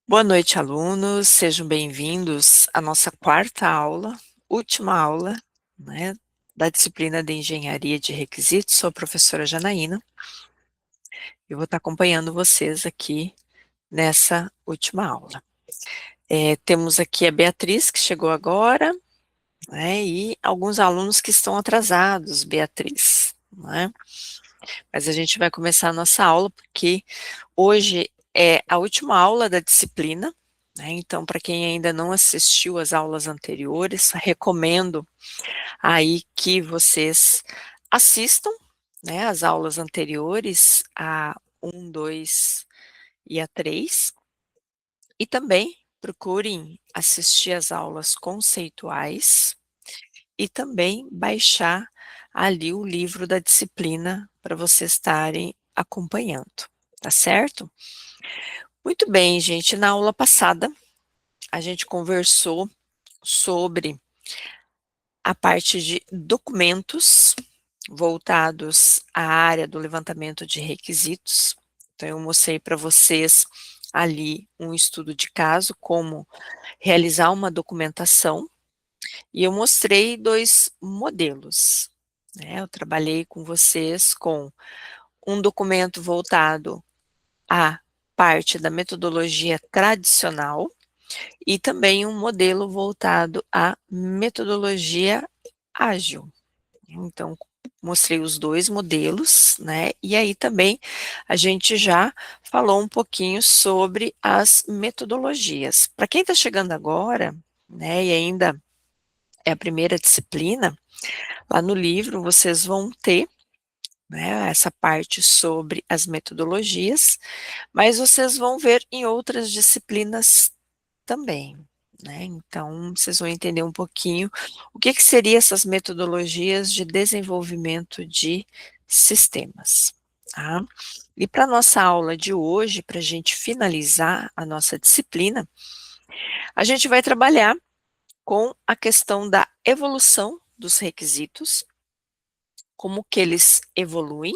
Boa noite, alunos. Sejam bem-vindos à nossa quarta aula, última aula, né, da disciplina de Engenharia de Requisitos. Sou a professora Janaína. Eu vou estar acompanhando vocês aqui nessa última aula. Temos aqui a Beatriz, que chegou agora, né, e alguns alunos que estão atrasados, Beatriz, né? Mas a gente vai começar a nossa aula porque hoje é a última aula da disciplina, né? Então, para quem ainda não assistiu às aulas anteriores, recomendo aí que vocês assistam, né, as aulas anteriores, a um, 2 e a 3, e também procurem assistir às aulas conceituais e também baixar ali o livro da disciplina para vocês estarem acompanhando, tá certo? Muito bem, gente. Na aula passada, a gente conversou sobre a parte de documentos voltados à área do levantamento de requisitos. Então, eu mostrei para vocês ali um estudo de caso, como realizar uma documentação, e eu mostrei dois modelos, né? Eu trabalhei com vocês com um documento voltado à parte da metodologia tradicional, e também um modelo voltado à metodologia ágil. Então, mostrei os dois modelos, né? E aí também a gente já falou um pouquinho sobre as metodologias. Para quem está chegando agora, né, e ainda é a primeira disciplina, lá no livro vocês vão ter, né, essa parte sobre as metodologias, mas vocês vão ver em outras disciplinas também, né. Então, vocês vão entender um pouquinho o que que seria essas metodologias de desenvolvimento de sistemas, tá. E para nossa aula de hoje, para a gente finalizar a nossa disciplina, a gente vai trabalhar com a questão da evolução dos requisitos, como que eles evoluem.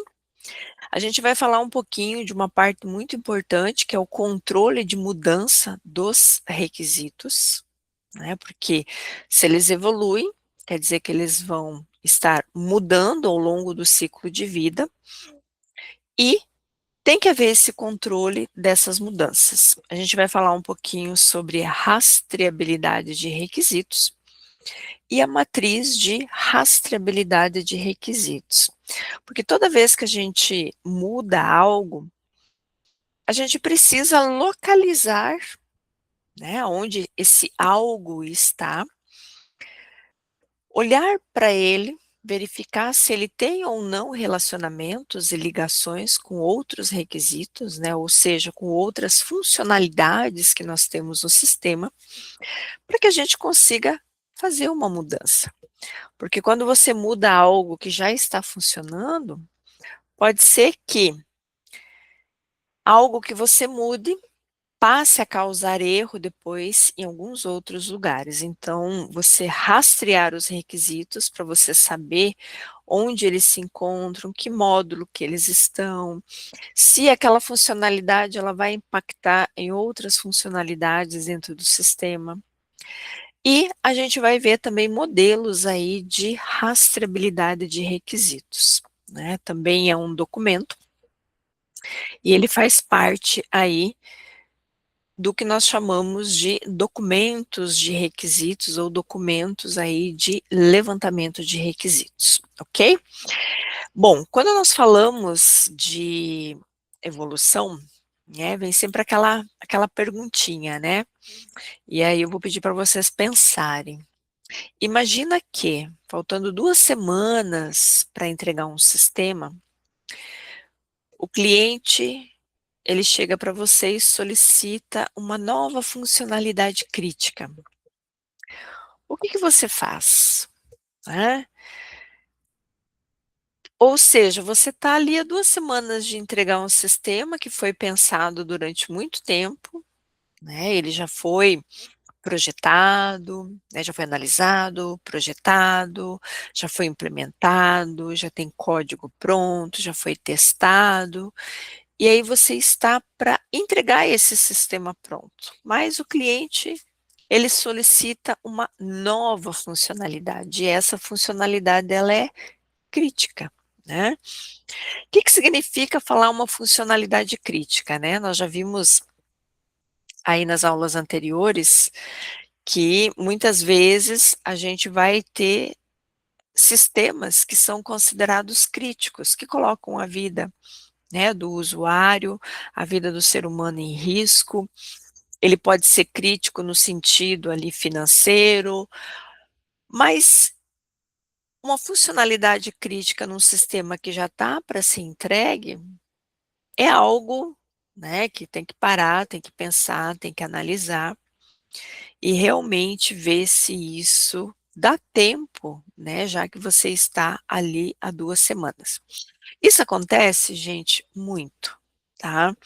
A gente vai falar um pouquinho de uma parte muito importante, que é o controle de mudança dos requisitos, né, porque se eles evoluem, quer dizer que eles vão estar mudando ao longo do ciclo de vida, e tem que haver esse controle dessas mudanças. A gente vai falar um pouquinho sobre a rastreabilidade de requisitos e a matriz de rastreabilidade de requisitos. Porque toda vez que a gente muda algo, a gente precisa localizar, né, onde esse algo está, olhar para ele, verificar se ele tem ou não relacionamentos e ligações com outros requisitos, né, ou seja, com outras funcionalidades que nós temos no sistema, para que a gente consiga fazer uma mudança. Porque quando você muda algo que já está funcionando, pode ser que algo que você mude passe a causar erro depois em alguns outros lugares. Então, você rastrear os requisitos para você saber onde eles se encontram, que módulo que eles estão, se aquela funcionalidade ela vai impactar em outras funcionalidades dentro do sistema. E a gente vai ver também modelos aí de rastreabilidade de requisitos, né? Também é um documento e ele faz parte aí do que nós chamamos de documentos de requisitos ou documentos aí de levantamento de requisitos, ok? Bom, quando nós falamos de evolução, né, vem sempre aquela perguntinha, né? E aí eu vou pedir para vocês pensarem. Imagina que, faltando 2 semanas para entregar um sistema, o cliente ele chega para você e solicita uma nova funcionalidade crítica. O que que você faz? Né? Ou seja, você está ali há 2 semanas de entregar um sistema que foi pensado durante muito tempo, né, ele já foi projetado, né, já foi analisado, projetado, já foi implementado, já tem código pronto, já foi testado, e aí você está para entregar esse sistema pronto, mas o cliente, ele solicita uma nova funcionalidade, e essa funcionalidade ela é crítica, né. Que significa falar uma funcionalidade crítica, né? Nós já vimos aí nas aulas anteriores que muitas vezes a gente vai ter sistemas que são considerados críticos, que colocam a vida, né, do usuário, a vida do ser humano em risco. Ele pode ser crítico no sentido ali financeiro, mas uma funcionalidade crítica num sistema que já está para ser entregue, é algo, né, que tem que parar, tem que pensar, tem que analisar, e realmente ver se isso dá tempo, né, já que você está ali há 2 semanas. Isso acontece, gente, muito, tá.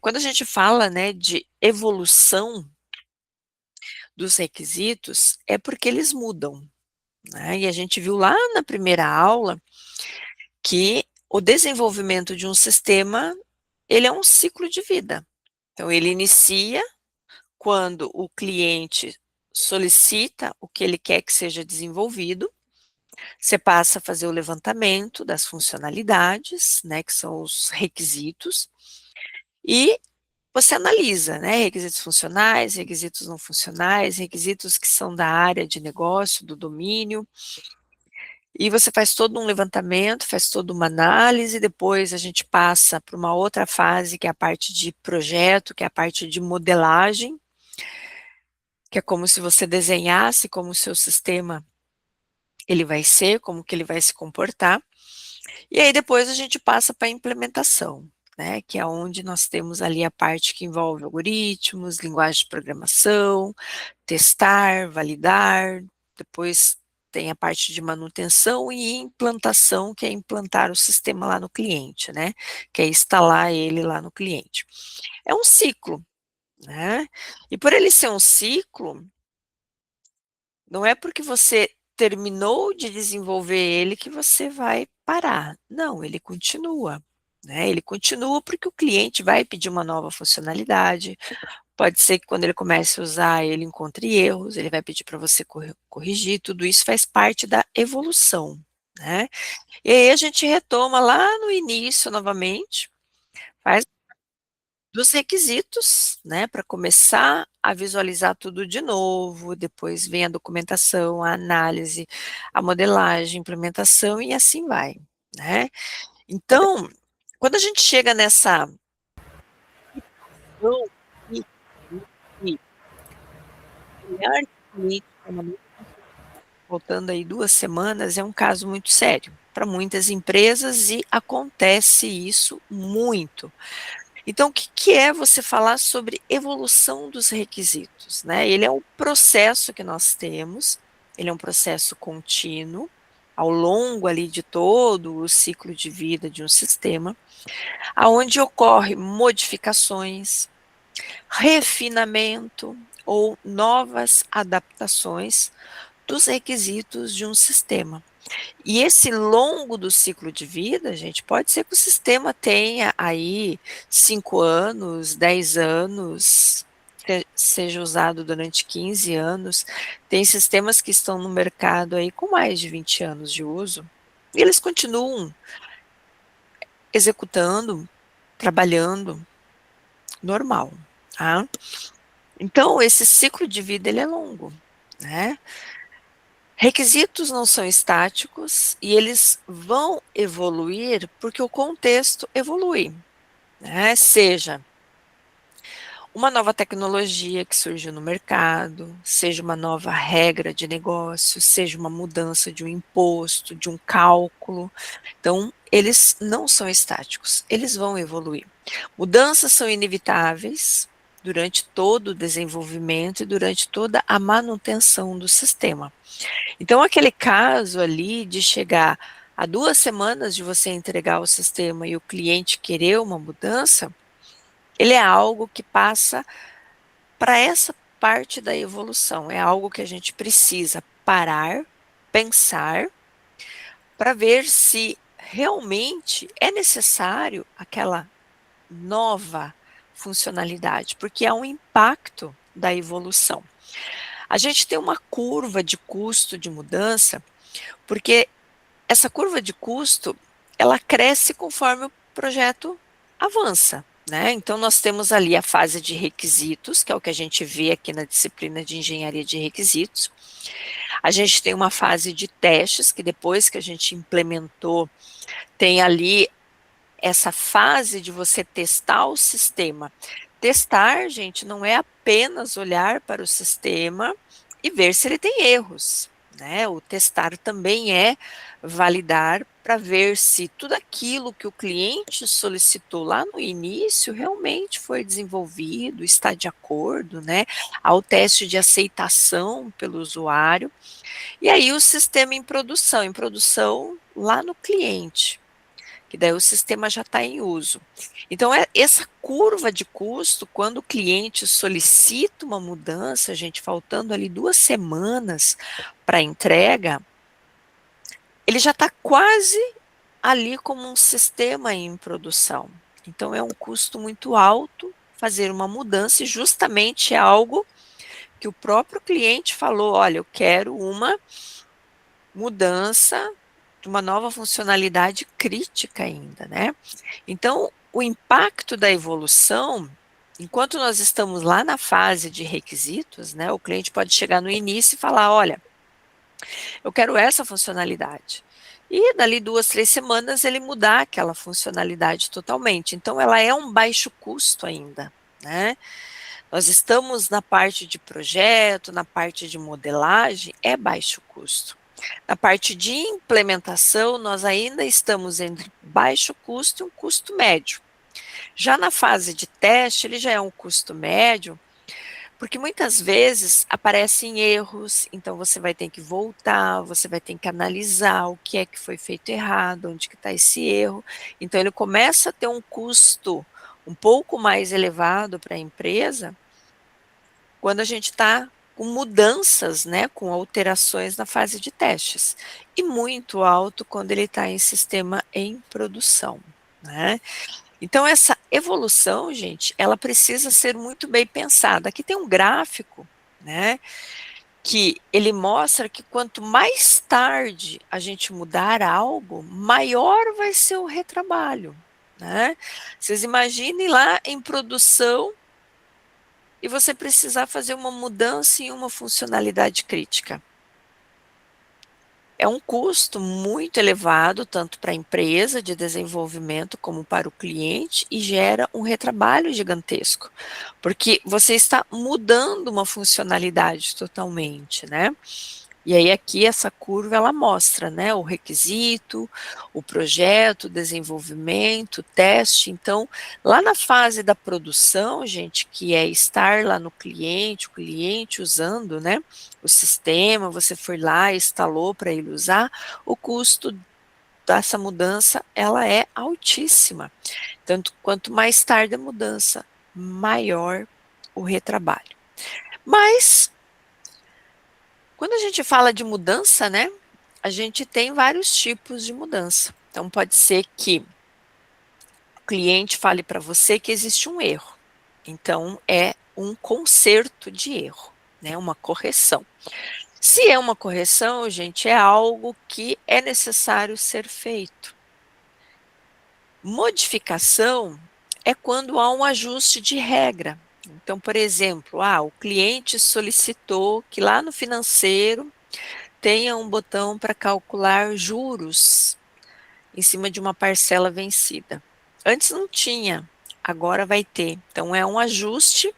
Quando a gente fala, né, de evolução dos requisitos, é porque eles mudam, né, e a gente viu lá na primeira aula que o desenvolvimento de um sistema, ele é um ciclo de vida. Então ele inicia quando o cliente solicita o que ele quer que seja desenvolvido, você passa a fazer o levantamento das funcionalidades, né, que são os requisitos, e você analisa, né, requisitos funcionais, requisitos não funcionais, requisitos que são da área de negócio, do domínio, e você faz todo um levantamento, faz toda uma análise, depois a gente passa para uma outra fase, que é a parte de projeto, que é a parte de modelagem, que é como se você desenhasse como o seu sistema ele vai ser, como que ele vai se comportar, e aí depois a gente passa para a implementação, né, que é onde nós temos ali a parte que envolve algoritmos, linguagem de programação, testar, validar, depois tem a parte de manutenção e implantação, que é implantar o sistema lá no cliente, né, que é instalar ele lá no cliente. É um ciclo, né, e por ele ser um ciclo, não é porque você terminou de desenvolver ele que você vai parar. Não, ele continua, né, ele continua porque o cliente vai pedir uma nova funcionalidade, pode ser que quando ele comece a usar ele encontre erros, ele vai pedir para você corrigir, tudo isso faz parte da evolução, né. E aí a gente retoma lá no início novamente, faz dos requisitos, né, para começar a visualizar tudo de novo, depois vem a documentação, a análise, a modelagem, implementação e assim vai, né. Então, quando a gente chega nessa situação que olhar cliente de uma maneira voltando aí 2 semanas, é um caso muito sério para muitas empresas e acontece isso muito. Então, o que que é você falar sobre evolução dos requisitos, né? Ele é um processo que nós temos, ele é um processo contínuo, ao longo ali de todo o ciclo de vida de um sistema, aonde ocorre modificações, refinamento ou novas adaptações dos requisitos de um sistema. E esse longo do ciclo de vida, gente, pode ser que o sistema tenha aí 5 anos, 10 anos, seja usado durante 15 anos. Tem sistemas que estão no mercado aí com mais de 20 anos de uso, e eles continuam executando, trabalhando, normal, tá. Então esse ciclo de vida ele é longo, né. Requisitos não são estáticos e eles vão evoluir porque o contexto evolui, né, seja uma nova tecnologia que surgiu no mercado, seja uma nova regra de negócio, seja uma mudança de um imposto, de um cálculo. Então, eles não são estáticos, eles vão evoluir. Mudanças são inevitáveis durante todo o desenvolvimento e durante toda a manutenção do sistema. Então, aquele caso ali de chegar a 2 semanas de você entregar o sistema e o cliente querer uma mudança, ele é algo que passa para essa parte da evolução, é algo que a gente precisa parar, pensar, para ver se realmente é necessário aquela nova funcionalidade, porque há um impacto da evolução. A gente tem uma curva de custo de mudança, porque essa curva de custo, ela cresce conforme o projeto avança, né? Então nós temos ali a fase de requisitos, que é o que a gente vê aqui na disciplina de engenharia de requisitos. A gente tem uma fase de testes, que depois que a gente implementou, tem ali essa fase de você testar o sistema. Testar, gente, não é apenas olhar para o sistema e ver se ele tem erros, né? O testar também é validar para ver se tudo aquilo que o cliente solicitou lá no início realmente foi desenvolvido, está de acordo, né? Ao teste de aceitação pelo usuário. E aí o sistema em produção lá no cliente, que daí o sistema já está em uso. Então, essa curva de custo, quando o cliente solicita uma mudança, gente, faltando ali 2 semanas para a entrega, ele já está quase ali como um sistema em produção. Então, é um custo muito alto fazer uma mudança e justamente é algo que o próprio cliente falou: olha, eu quero uma mudança de uma nova funcionalidade crítica ainda, né? Então, o impacto da evolução, enquanto nós estamos lá na fase de requisitos, né, o cliente pode chegar no início e falar: olha, eu quero essa funcionalidade. E dali 2, 3 semanas ele mudar aquela funcionalidade totalmente. Então, ela é um baixo custo ainda, né? Nós estamos na parte de projeto, na parte de modelagem, é baixo custo. Na parte de implementação, nós ainda estamos entre baixo custo e um custo médio. Já na fase de teste, ele já é um custo médio, porque muitas vezes aparecem erros, então você vai ter que voltar, você vai ter que analisar o que é que foi feito errado, onde que está esse erro. Então ele começa a ter um custo um pouco mais elevado para a empresa, quando a gente está com mudanças, né, com alterações na fase de testes, e muito alto quando ele está em sistema em produção, né. Então essa evolução, gente, ela precisa ser muito bem pensada. Aqui tem um gráfico, né, que ele mostra que quanto mais tarde a gente mudar algo, maior vai ser o retrabalho, né. Vocês imaginem lá em produção e você precisar fazer uma mudança em uma funcionalidade crítica. É um custo muito elevado, tanto para a empresa de desenvolvimento como para o cliente, e gera um retrabalho gigantesco, porque você está mudando uma funcionalidade totalmente, né. E aí aqui essa curva ela mostra, né, o requisito, o projeto, o desenvolvimento, o teste. Então, lá na fase da produção, gente, que é estar lá no cliente, o cliente usando, né, o sistema, você foi lá, instalou para ele usar, o custo dessa mudança ela é altíssima. Tanto quanto mais tarde a mudança, maior o retrabalho. Mas quando a gente fala de mudança, né, a gente tem vários tipos de mudança. Então pode ser que o cliente fale para você que existe um erro. Então é um conserto de erro, né, uma correção. Se é uma correção, gente, é algo que é necessário ser feito. Modificação é quando há um ajuste de regra. Então, por exemplo, o cliente solicitou que lá no financeiro tenha um botão para calcular juros em cima de uma parcela vencida. Antes não tinha, agora vai ter. Então é um ajuste,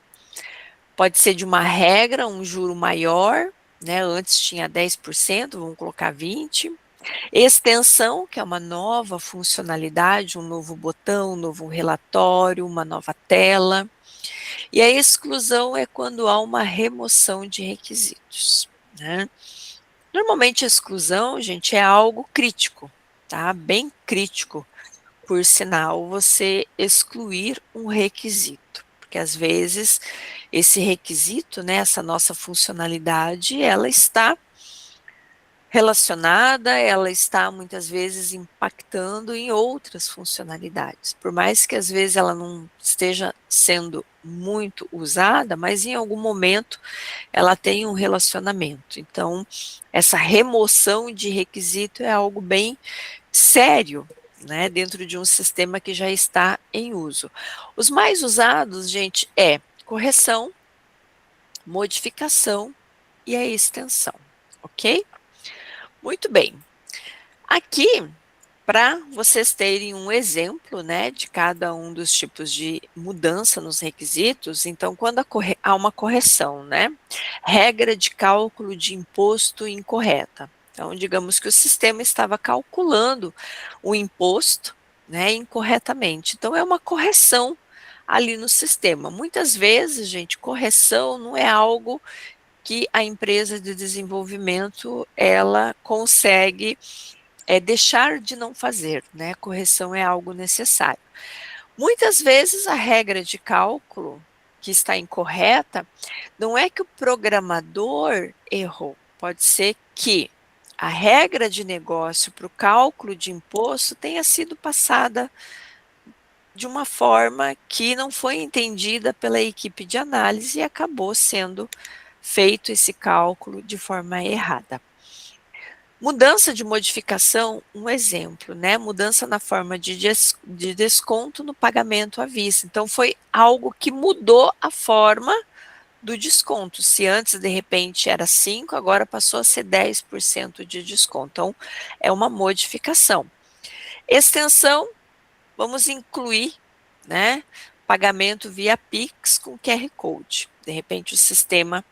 pode ser de uma regra, um juro maior, né? Antes tinha 10%, vamos colocar 20%. Extensão, que é uma nova funcionalidade, um novo botão, um novo relatório, uma nova tela. E a exclusão é quando há uma remoção de requisitos, né? Normalmente a exclusão, gente, é algo crítico, tá? Bem crítico, por sinal, você excluir um requisito, porque às vezes esse requisito, né, essa nossa funcionalidade, ela está relacionada, ela está muitas vezes impactando em outras funcionalidades. Por mais que às vezes ela não esteja sendo muito usada, mas em algum momento ela tem um relacionamento. Então, essa remoção de requisito é algo bem sério, né, dentro de um sistema que já está em uso. Os mais usados, gente, é correção, modificação e a extensão, ok? Muito bem. Aqui, para vocês terem um exemplo, né, de cada um dos tipos de mudança nos requisitos, então, quando há uma correção, né, regra de cálculo de imposto incorreta. Então, digamos que o sistema estava calculando o imposto, né, incorretamente. Então, é uma correção ali no sistema. Muitas vezes, gente, correção não é algo que a empresa de desenvolvimento ela consegue deixar de não fazer, né? Correção é algo necessário. Muitas vezes a regra de cálculo que está incorreta não é que o programador errou, pode ser que a regra de negócio para o cálculo de imposto tenha sido passada de uma forma que não foi entendida pela equipe de análise e acabou sendo feito esse cálculo de forma errada. Mudança de modificação, um exemplo, né? Mudança na forma de desconto no pagamento à vista. Então, foi algo que mudou a forma do desconto. Se antes, de repente, era 5, agora passou a ser 10% de desconto. Então, é uma modificação. Extensão, vamos incluir, né? Pagamento via Pix com QR Code. De repente, o sistema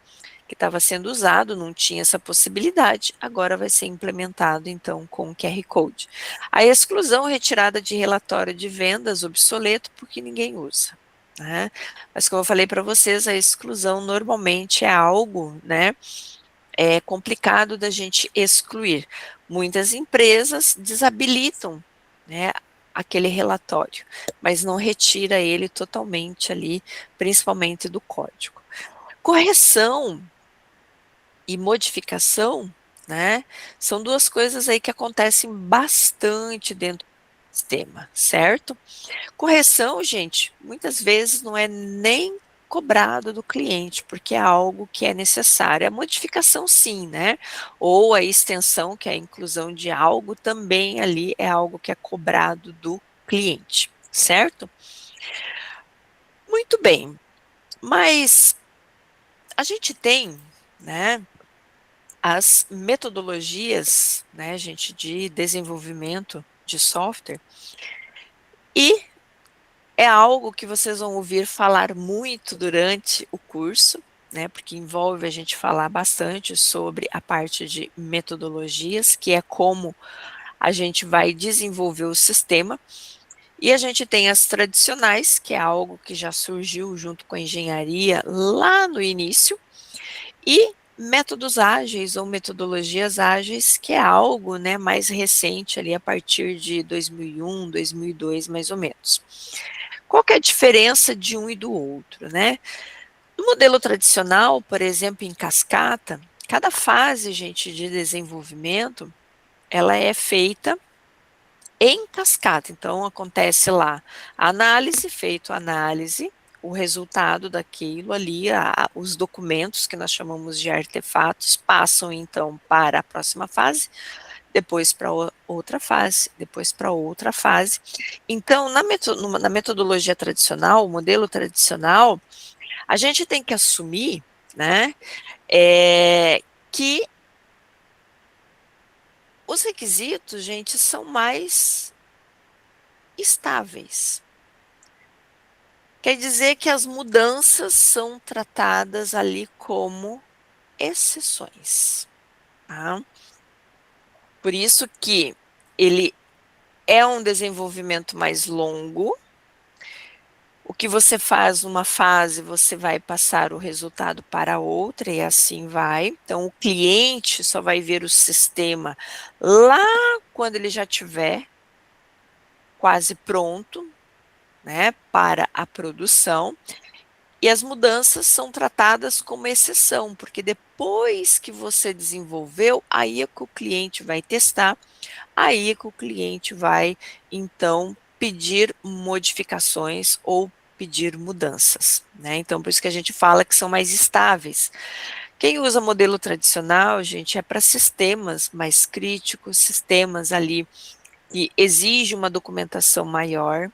que estava sendo usado não tinha essa possibilidade, agora vai ser implementado então com o QR Code. A exclusão retirada de relatório de vendas obsoleto porque ninguém usa, né? Mas como eu falei para vocês, a exclusão normalmente é algo, né, complicado da gente excluir. Muitas empresas desabilitam, né, aquele relatório, mas não retira ele totalmente ali, principalmente do código. Correção e modificação, né, são duas coisas aí que acontecem bastante dentro do sistema, certo? Correção, gente, muitas vezes não é nem cobrado do cliente, porque é algo que é necessário. A modificação sim, né? Ou a extensão, que é a inclusão de algo, também ali é algo que é cobrado do cliente, certo? Muito bem, mas a gente tem, né, as metodologias, né, gente, de desenvolvimento de software, e é algo que vocês vão ouvir falar muito durante o curso, né, porque envolve a gente falar bastante sobre a parte de metodologias, que é como a gente vai desenvolver o sistema, e a gente tem as tradicionais, que é algo que já surgiu junto com a engenharia lá no início, e métodos ágeis ou metodologias ágeis, que é algo, né, mais recente ali a partir de 2001, 2002, mais ou menos. Qual que é a diferença de um e do outro, né? No modelo tradicional, por exemplo, em cascata, cada fase, gente, de desenvolvimento, ela é feita em cascata. Então, acontece lá a análise, feito a análise, o resultado daquilo ali, os documentos que nós chamamos de artefatos, passam então para a próxima fase, depois para outra fase, depois para outra fase. Então, na metodologia tradicional, o modelo tradicional, a gente tem que assumir, né, que os requisitos, gente, são mais estáveis. Quer dizer que as mudanças são tratadas ali como exceções, tá? Por isso que ele é um desenvolvimento mais longo. O que você faz numa fase, você vai passar o resultado para outra e assim vai. Então, o cliente só vai ver o sistema lá quando ele já tiver quase pronto, né, para a produção. E as mudanças são tratadas como exceção, porque depois que você desenvolveu, aí é que o cliente vai testar, aí é que o cliente vai, então, pedir modificações ou pedir mudanças, né. Então por isso que a gente fala que são mais estáveis. Quem usa modelo tradicional, gente, é para sistemas mais críticos, sistemas ali que exige uma documentação maior,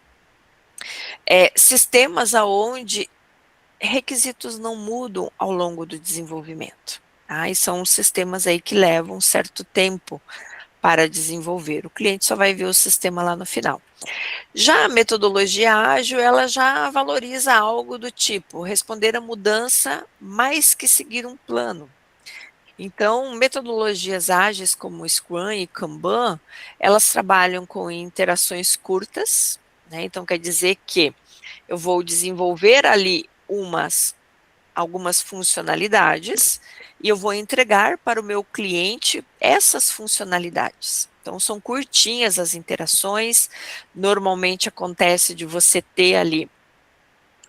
sistemas aonde requisitos não mudam ao longo do desenvolvimento, tá, e são os sistemas aí que levam um certo tempo para desenvolver, o cliente só vai ver o sistema lá no final. Já a metodologia ágil, ela já valoriza algo do tipo, responder a mudança mais que seguir um plano. Então, metodologias ágeis como Scrum e Kanban, elas trabalham com interações curtas, né, então quer dizer que eu vou desenvolver ali algumas funcionalidades, e eu vou entregar para o meu cliente essas funcionalidades. Então são curtinhas as interações, normalmente acontece de você ter ali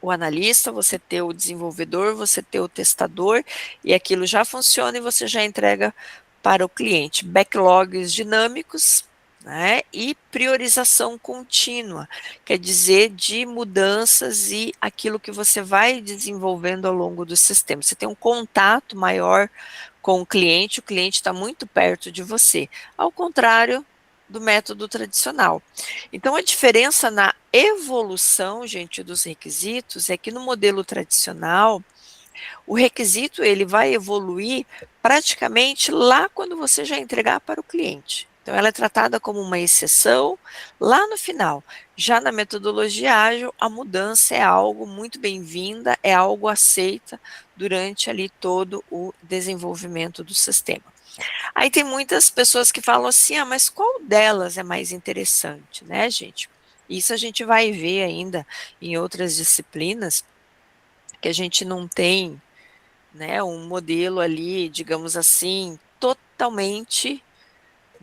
o analista, você ter o desenvolvedor, você ter o testador, e aquilo já funciona e você já entrega para o cliente. Backlogs dinâmicos, né, e priorização contínua, quer dizer, de mudanças e aquilo que você vai desenvolvendo ao longo do sistema. Você tem um contato maior com o cliente está muito perto de você, ao contrário do método tradicional. Então a diferença na evolução, gente, dos requisitos, é que no modelo tradicional, o requisito ele vai evoluir praticamente lá quando você já entregar para o cliente. Então ela é tratada como uma exceção lá no final. Já na metodologia ágil, a mudança é algo muito bem-vinda, é algo aceita durante ali todo o desenvolvimento do sistema. Aí tem muitas pessoas que falam assim: "Ah, mas qual delas é mais interessante?", né, gente. Isso a gente vai ver ainda em outras disciplinas, que a gente não tem, né, um modelo ali, digamos assim, totalmente,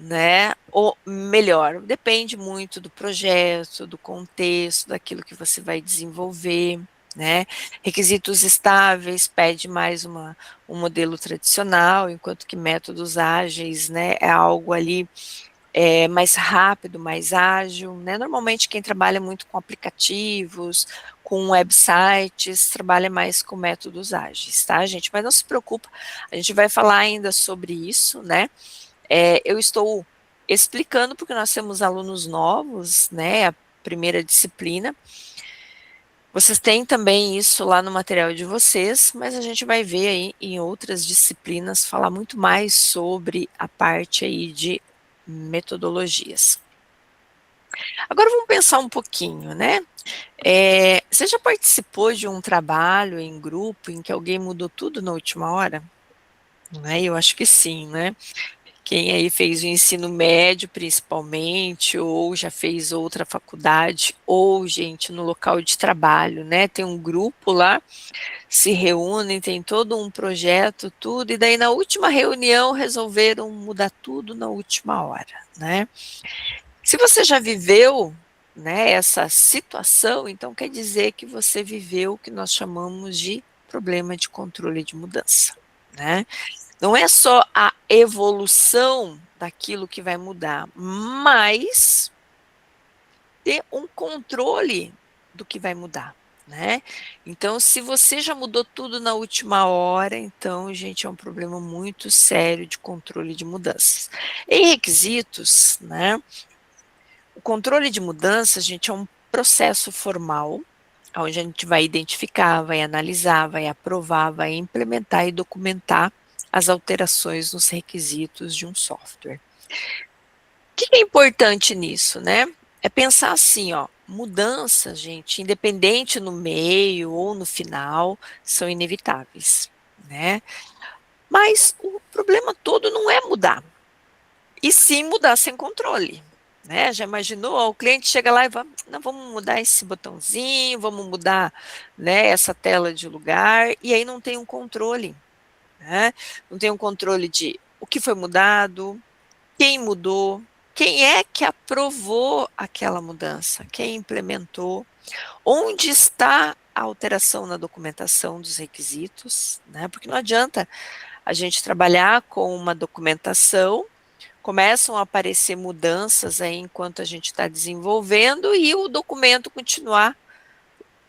né, o melhor. Depende muito do projeto, do contexto, daquilo que você vai desenvolver, né. Requisitos estáveis pede mais um modelo tradicional, enquanto que métodos ágeis, né, é algo ali, mais rápido, mais ágil, né. Normalmente quem trabalha muito com aplicativos, com websites, trabalha mais com métodos ágeis, tá, gente. Mas não se preocupa, a gente vai falar ainda sobre isso, né. Eu estou explicando, porque nós temos alunos novos, né, a primeira disciplina. Vocês têm também isso lá no material de vocês, mas a gente vai ver aí em outras disciplinas falar muito mais sobre a parte aí de metodologias. Agora vamos pensar um pouquinho, né, você já participou de um trabalho em grupo em que alguém mudou tudo na última hora? Né, eu acho que sim, né. Quem aí fez o ensino médio principalmente, ou já fez outra faculdade, ou gente no local de trabalho, né, tem um grupo lá, se reúnem, tem todo um projeto, tudo, e daí na última reunião resolveram mudar tudo na última hora, né. Se você já viveu, né, essa situação, então quer dizer que você viveu o que nós chamamos de problema de controle de mudança, né. Não é só a evolução daquilo que vai mudar, mas ter um controle do que vai mudar, né. Então se você já mudou tudo na última hora, então gente, é um problema muito sério de controle de mudanças. Em requisitos, né, o controle de mudanças, gente, é um processo formal, aonde a gente vai identificar, vai analisar, vai aprovar, vai implementar e documentar as alterações nos requisitos de um software. Que é importante nisso, né, é pensar assim, ó, mudanças, gente, independente no meio ou no final, são inevitáveis, né. Mas o problema todo não é mudar, e sim mudar sem controle, né. Já imaginou? Ó, o cliente chega lá e "Não, vamos mudar esse botãozinho, vamos mudar, né, essa tela de lugar", e aí não tem um controle, né. Não tem um controle de o que foi mudado, quem mudou, quem é que aprovou aquela mudança, quem implementou, onde está a alteração na documentação dos requisitos, né? Porque não adianta a gente trabalhar com uma documentação, começam a aparecer mudanças aí enquanto a gente está desenvolvendo e o documento continuar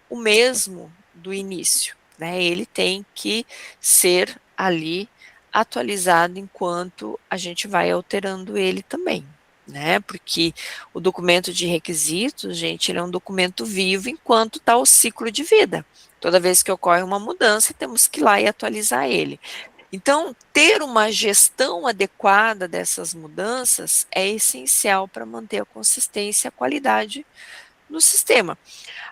o mesmo do início, né? Ele tem que ser ali atualizado enquanto a gente vai alterando ele também, né? Porque o documento de requisitos, gente, ele é um documento vivo enquanto está o ciclo de vida. Toda vez que ocorre uma mudança, temos que ir lá e atualizar ele. Então, ter uma gestão adequada dessas mudanças é essencial para manter a consistência e a qualidade no sistema.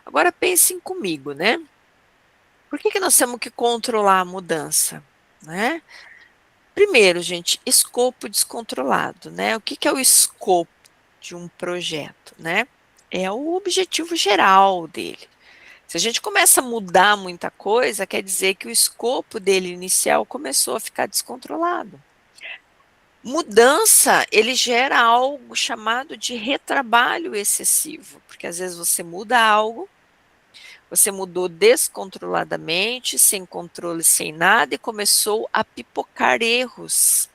Agora pensem comigo, né? Por que nós temos que controlar a mudança, né? Primeiro, gente, escopo descontrolado, né? O que é o escopo de um projeto, né? É o objetivo geral dele. Se a gente começa a mudar muita coisa, quer dizer que o escopo dele inicial começou a ficar descontrolado. Mudança, ele gera algo chamado de retrabalho excessivo, porque às vezes você muda algo, você mudou descontroladamente, sem controle, sem nada, e começou a pipocar erros.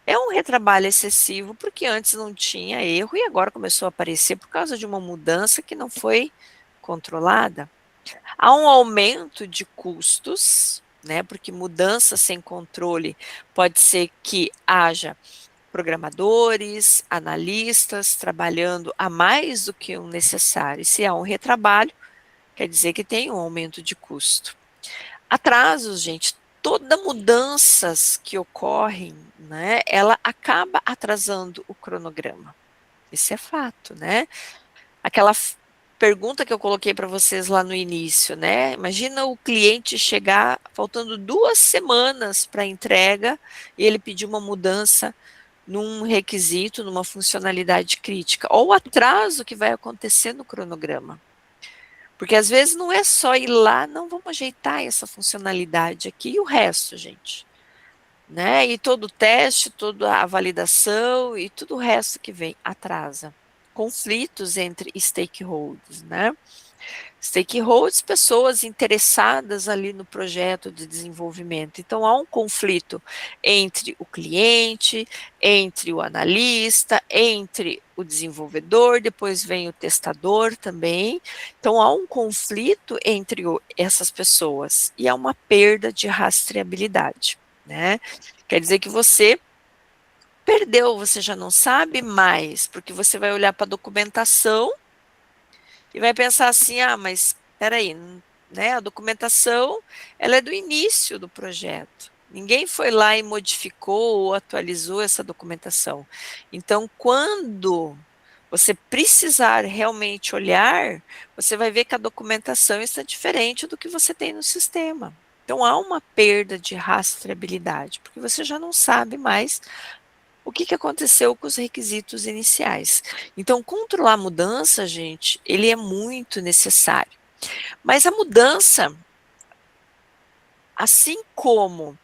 É um retrabalho excessivo, porque antes não tinha erro e agora começou a aparecer por causa de uma mudança que não foi controlada. Há um aumento de custos, né? Porque mudança sem controle pode ser que haja programadores, analistas trabalhando a mais do que o necessário. E se há um retrabalho, quer dizer que tem um aumento de custo. Atrasos, gente, toda mudanças que ocorrem, né, ela acaba atrasando o cronograma. Isso é fato, né? Aquela pergunta que eu coloquei para vocês lá no início, né? Imagina o cliente chegar faltando 2 semanas para a entrega e ele pedir uma mudança num requisito, numa funcionalidade crítica. Ou o atraso que vai acontecer no cronograma. Porque às vezes não é só ir lá, não, vamos ajeitar essa funcionalidade aqui e o resto, gente. Né? E todo o teste, toda a validação e tudo o resto que vem atrasa. Conflitos entre stakeholders, né? Stakeholders, pessoas interessadas ali no projeto de desenvolvimento. Então, há um conflito entre o cliente, entre o analista, entre o desenvolvedor, depois vem o testador também. Então, há um conflito entre essas pessoas e há uma perda de rastreabilidade, né? Quer dizer que você perdeu, você já não sabe mais, porque você vai olhar para a documentação e vai pensar assim: ah, mas espera aí, né? A documentação ela é do início do projeto. Ninguém foi lá e modificou ou atualizou essa documentação. Então, quando você precisar realmente olhar, você vai ver que a documentação está diferente do que você tem no sistema. Então, há uma perda de rastreabilidade, porque você já não sabe mais o que aconteceu com os requisitos iniciais. Então, controlar a mudança, gente, ele é muito necessário. Mas a mudança, assim como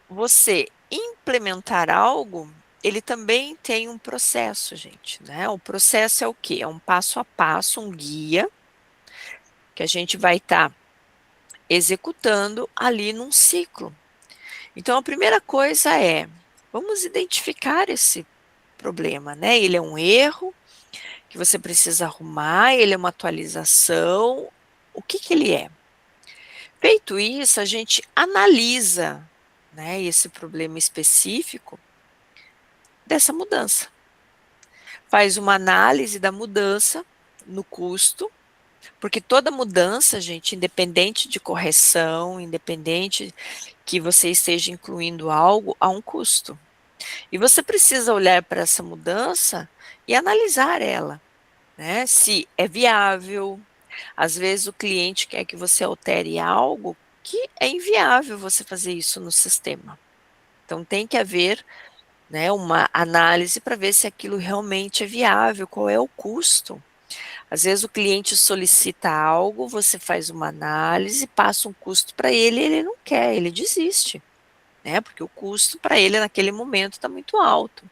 você implementar algo, ele também tem um processo, gente, né? O processo é o quê? É um passo a passo, um guia que a gente vai estar executando ali num ciclo. Então, a primeira coisa é, vamos identificar esse problema, né? Ele é um erro que você precisa arrumar, ele é uma atualização, o que ele é? Feito isso, a gente analisa, né, esse problema específico dessa mudança. Faz uma análise da mudança no custo, porque toda mudança, gente, independente de correção, independente que você esteja incluindo algo, há um custo. E você precisa olhar para essa mudança e analisar ela, né? Se é viável. Às vezes o cliente quer que você altere algo que é inviável você fazer isso no sistema. Então tem que haver, né, uma análise para ver se aquilo realmente é viável, qual é o custo. Às vezes o cliente solicita algo, você faz uma análise, passa um custo para ele e ele não quer, ele desiste, né? Porque o custo para ele naquele momento está muito alto.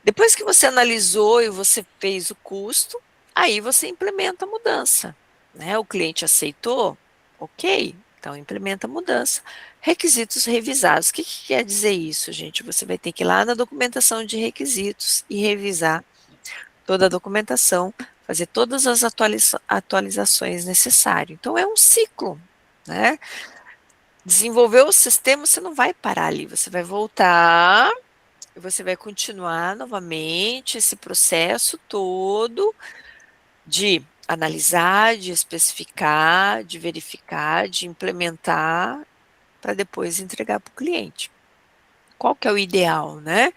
Depois que você analisou e você fez o custo, Aí você implementa a mudança, né? O cliente aceitou, ok, então implementa a mudança. Requisitos revisados. O que que quer dizer isso, gente? Você vai ter que ir lá na documentação de requisitos e revisar toda a documentação, fazer todas as atualizações necessárias. Então é um ciclo, né? Desenvolver o sistema, você não vai parar ali, você vai voltar e você vai continuar novamente esse processo todo de analisar, de especificar, de verificar, de implementar, para depois entregar para o cliente. Qual que é o ideal, né?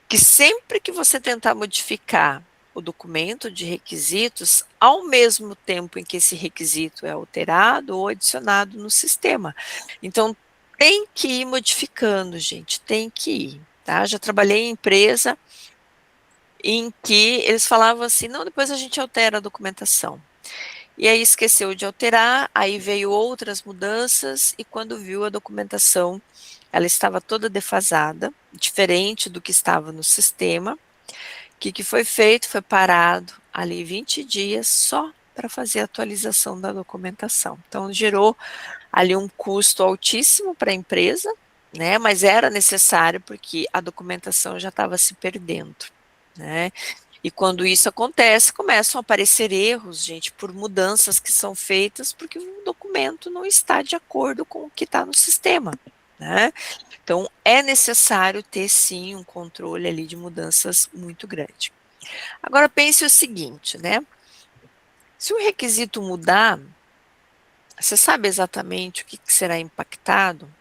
Que sempre que você tentar modificar o documento de requisitos, ao mesmo tempo em que esse requisito é alterado ou adicionado no sistema. Então, tem que ir modificando, gente, tem que ir, tá? Já trabalhei em empresa em que eles falavam assim: não, depois a gente altera a documentação. E aí esqueceu de alterar, aí veio outras mudanças e quando viu a documentação, ela estava toda defasada, diferente do que estava no sistema. O que que foi feito? Foi parado ali 20 dias só para fazer a atualização da documentação. Então gerou ali um custo altíssimo para a empresa, né? Mas era necessário porque a documentação já estava se perdendo, né? E quando isso acontece, começam a aparecer erros, gente, por mudanças que são feitas, porque o documento não está de acordo com o que está no sistema, né? Então, é necessário ter, sim, um controle ali de mudanças muito grande. Agora, pense o seguinte, né? Se o requisito mudar, você sabe exatamente o que será impactado?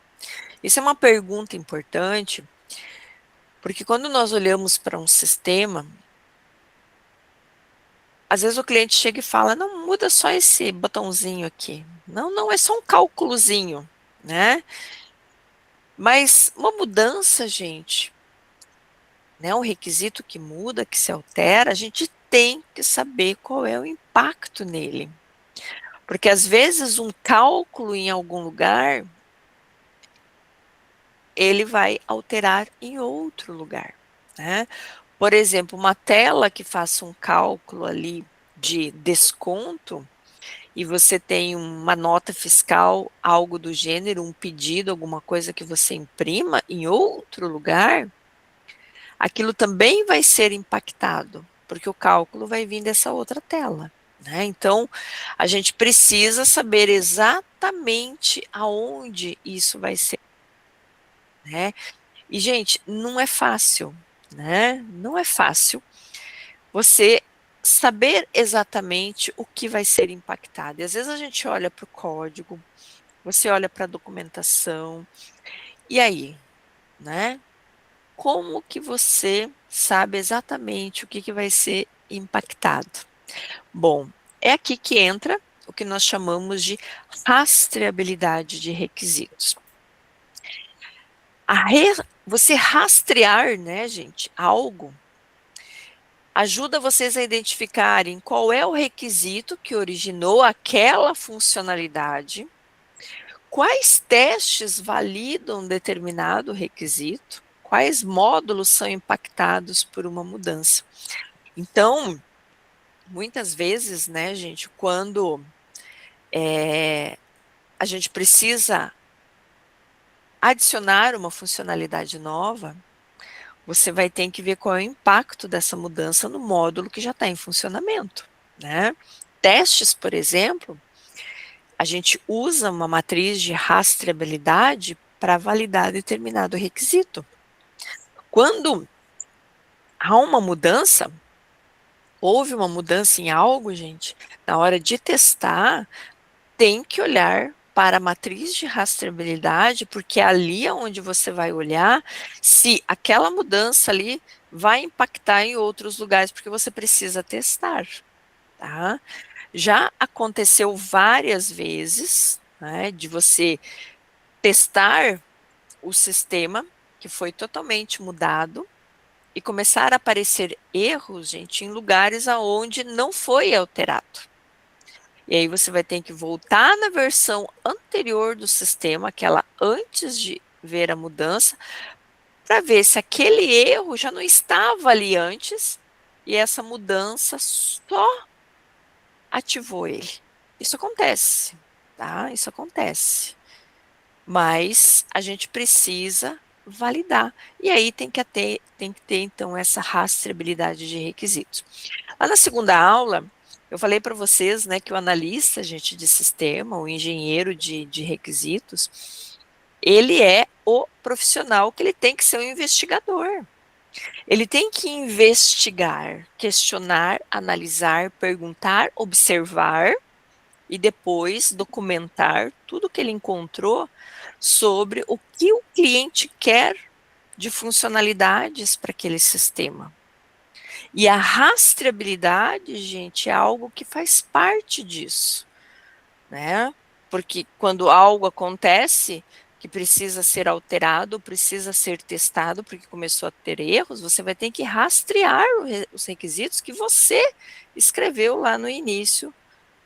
Isso é uma pergunta importante, porque quando nós olhamos para um sistema, às vezes o cliente chega e fala: não, muda só esse botãozinho aqui. Não, não, é só um cálculozinho, né? Mas uma mudança, gente, né? Um requisito que muda, que se altera, a gente tem que saber qual é o impacto nele. Porque às vezes um cálculo em algum lugar, ele vai alterar em outro lugar, né? Por exemplo, uma tela que faça um cálculo ali de desconto, e você tem uma nota fiscal, algo do gênero, um pedido, alguma coisa que você imprima em outro lugar, aquilo também vai ser impactado, porque o cálculo vai vir dessa outra tela, né? Então, a gente precisa saber exatamente aonde isso vai ser, né? E, gente, não é fácil, né? Não é fácil você saber exatamente o que vai ser impactado. E às vezes a gente olha para o código, você olha para a documentação, e aí, né? Como que você sabe exatamente o que que vai ser impactado? Bom, é aqui que entra o que nós chamamos de rastreabilidade de requisitos. Você rastrear, né, gente, algo ajuda vocês a identificarem qual é o requisito que originou aquela funcionalidade, quais testes validam determinado requisito, quais módulos são impactados por uma mudança. Então, muitas vezes, né, gente, quando a gente precisa adicionar uma funcionalidade nova, você vai ter que ver qual é o impacto dessa mudança no módulo que já está em funcionamento, né? Testes, por exemplo, a gente usa uma matriz de rastreabilidade para validar determinado requisito. Quando há uma mudança, houve uma mudança em algo, gente, na hora de testar, tem que olhar para a matriz de rastreabilidade, porque ali é onde você vai olhar se aquela mudança ali vai impactar em outros lugares, porque você precisa testar, tá? Já aconteceu várias vezes, né, de você testar o sistema que foi totalmente mudado e começar a aparecer erros, gente, em lugares aonde não foi alterado. E aí você vai ter que voltar na versão anterior do sistema, aquela antes de ver a mudança, para ver se aquele erro já não estava ali antes e essa mudança só ativou ele. Isso acontece, tá? Isso acontece. Mas a gente precisa validar. E aí tem que ter então essa rastreabilidade de requisitos. Lá na segunda aula, eu falei para vocês, né, que o analista, gente, de sistema, o engenheiro de requisitos, ele é o profissional que ele tem que ser um investigador. Ele tem que investigar, questionar, analisar, perguntar, observar e depois documentar tudo que ele encontrou sobre o que o cliente quer de funcionalidades para aquele sistema. E a rastreabilidade, gente, é algo que faz parte disso, né? Porque quando algo acontece que precisa ser alterado, precisa ser testado, porque começou a ter erros, você vai ter que rastrear os requisitos que você escreveu lá no início,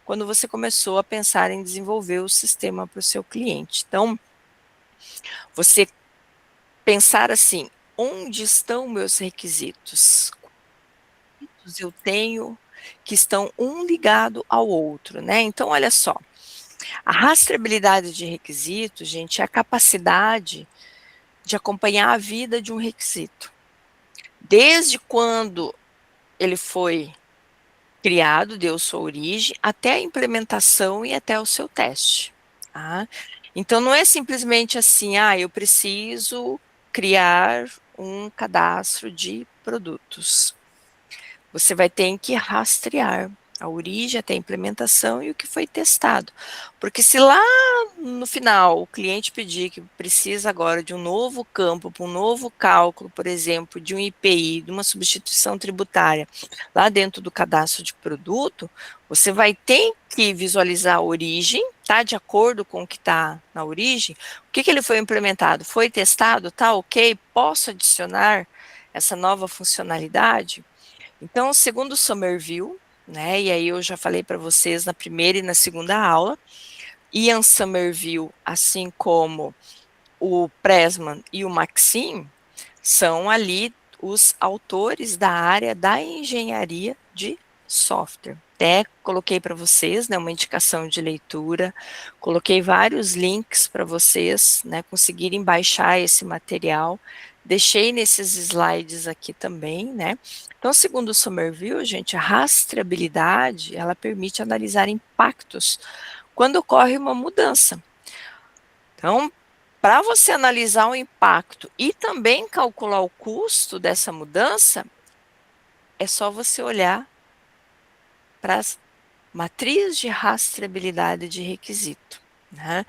quando você começou a pensar em desenvolver o sistema para o seu cliente. Então, você pensar assim: onde estão meus requisitos? Quantos eu tenho que estão um ligado ao outro, né? Então, olha só, a rastreabilidade de requisitos, gente, é a capacidade de acompanhar a vida de um requisito, desde quando ele foi criado, deu sua origem, até a implementação e até o seu teste. Tá? Então, não é simplesmente assim, eu preciso criar um cadastro de produtos. Você vai ter que rastrear a origem até a implementação e o que foi testado. Porque se lá no final o cliente pedir que precisa agora de um novo campo, para um novo cálculo, por exemplo, de um IPI, de uma substituição tributária, lá dentro do cadastro de produto, você vai ter que visualizar a origem, tá? De acordo com o que está na origem, o que ele foi implementado? Foi testado? Tá ok? Posso adicionar essa nova funcionalidade? Então, segundo o Somerville, né, e aí eu já falei para vocês na primeira e na segunda aula, Ian Somerville, assim como o Pressman e o Maxim, são ali os autores da área da engenharia de software. Até coloquei para vocês, né, uma indicação de leitura, coloquei vários links para vocês, né, conseguirem baixar esse material. Deixei nesses slides aqui também, né? Então, segundo o Somerville, gente, a rastreabilidade, ela permite analisar impactos quando ocorre uma mudança. Então, para você analisar o impacto e também calcular o custo dessa mudança, é só você olhar para as matrizes de rastreabilidade de requisito, né?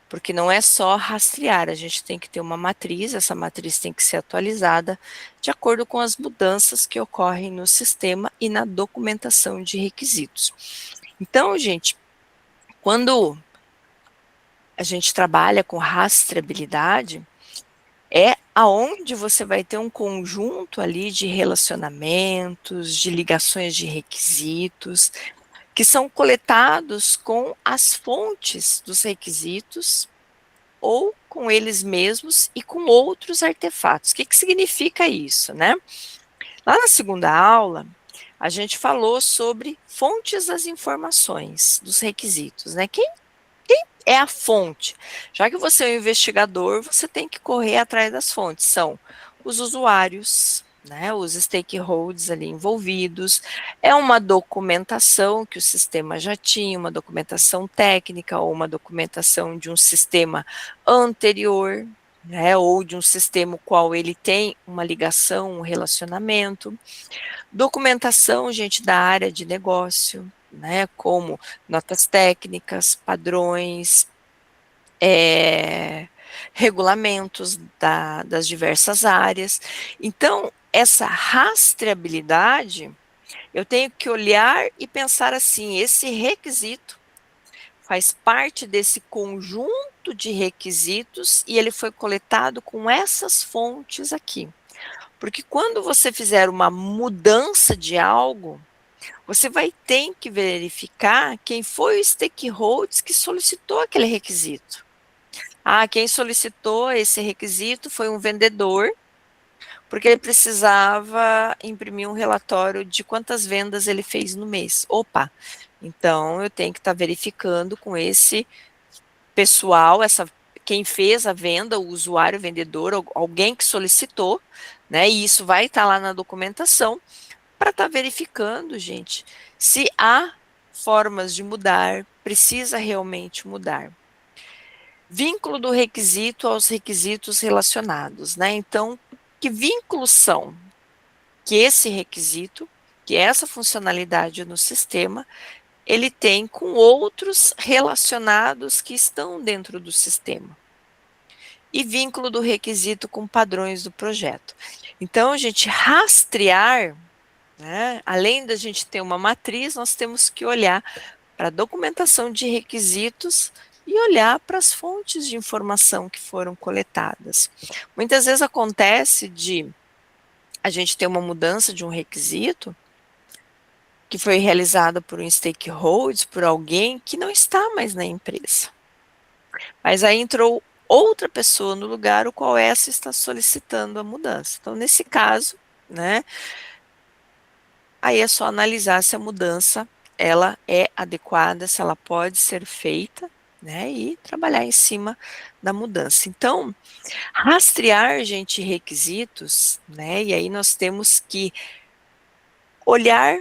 Porque não é só rastrear, a gente tem que ter uma matriz, essa matriz tem que ser atualizada de acordo com as mudanças que ocorrem no sistema e na documentação de requisitos. Então, gente, quando a gente trabalha com rastreabilidade, é aonde você vai ter um conjunto ali de relacionamentos, de ligações de requisitos, que são coletados com as fontes dos requisitos ou com eles mesmos e com outros artefatos. O que significa isso, né? Lá na segunda aula, a gente falou sobre fontes das informações, dos requisitos, né? Quem é a fonte? Já que você é um investigador, você tem que correr atrás das fontes. São os usuários, né, os stakeholders ali envolvidos, é uma documentação que o sistema já tinha, uma documentação técnica ou uma documentação de um sistema anterior, né, ou de um sistema qual ele tem uma ligação, um relacionamento. Documentação, gente, da área de negócio, né, como notas técnicas, padrões, regulamentos das diversas áreas. Então, essa rastreabilidade, eu tenho que olhar e pensar assim: esse requisito faz parte desse conjunto de requisitos e ele foi coletado com essas fontes aqui. Porque quando você fizer uma mudança de algo, você vai ter que verificar quem foi o stakeholder que solicitou aquele requisito. Quem solicitou esse requisito foi um vendedor, porque ele precisava imprimir um relatório de quantas vendas ele fez no mês. Opa, Então, eu tenho que estar verificando com esse pessoal, quem fez a venda, o usuário, o vendedor, alguém que solicitou, né? E isso vai estar lá na documentação para estar verificando, gente, se há formas de mudar, precisa realmente mudar. Vínculo do requisito aos requisitos relacionados, né? Então, que vínculos são que esse requisito, que essa funcionalidade no sistema, ele tem com outros relacionados que estão dentro do sistema? E vínculo do requisito com padrões do projeto. Então, a gente rastrear, né, além da gente ter uma matriz, nós temos que olhar para a documentação de requisitos e olhar para as fontes de informação que foram coletadas. Muitas vezes acontece de a gente ter uma mudança de um requisito que foi realizada por um stakeholder, por alguém que não está mais na empresa. Mas aí entrou outra pessoa no lugar, o qual essa está solicitando a mudança. Então, nesse caso, né, aí é só analisar se a mudança ela é adequada, se ela pode ser feita, né, e trabalhar em cima da mudança. Então, rastrear, gente, requisitos, né, e aí nós temos que olhar,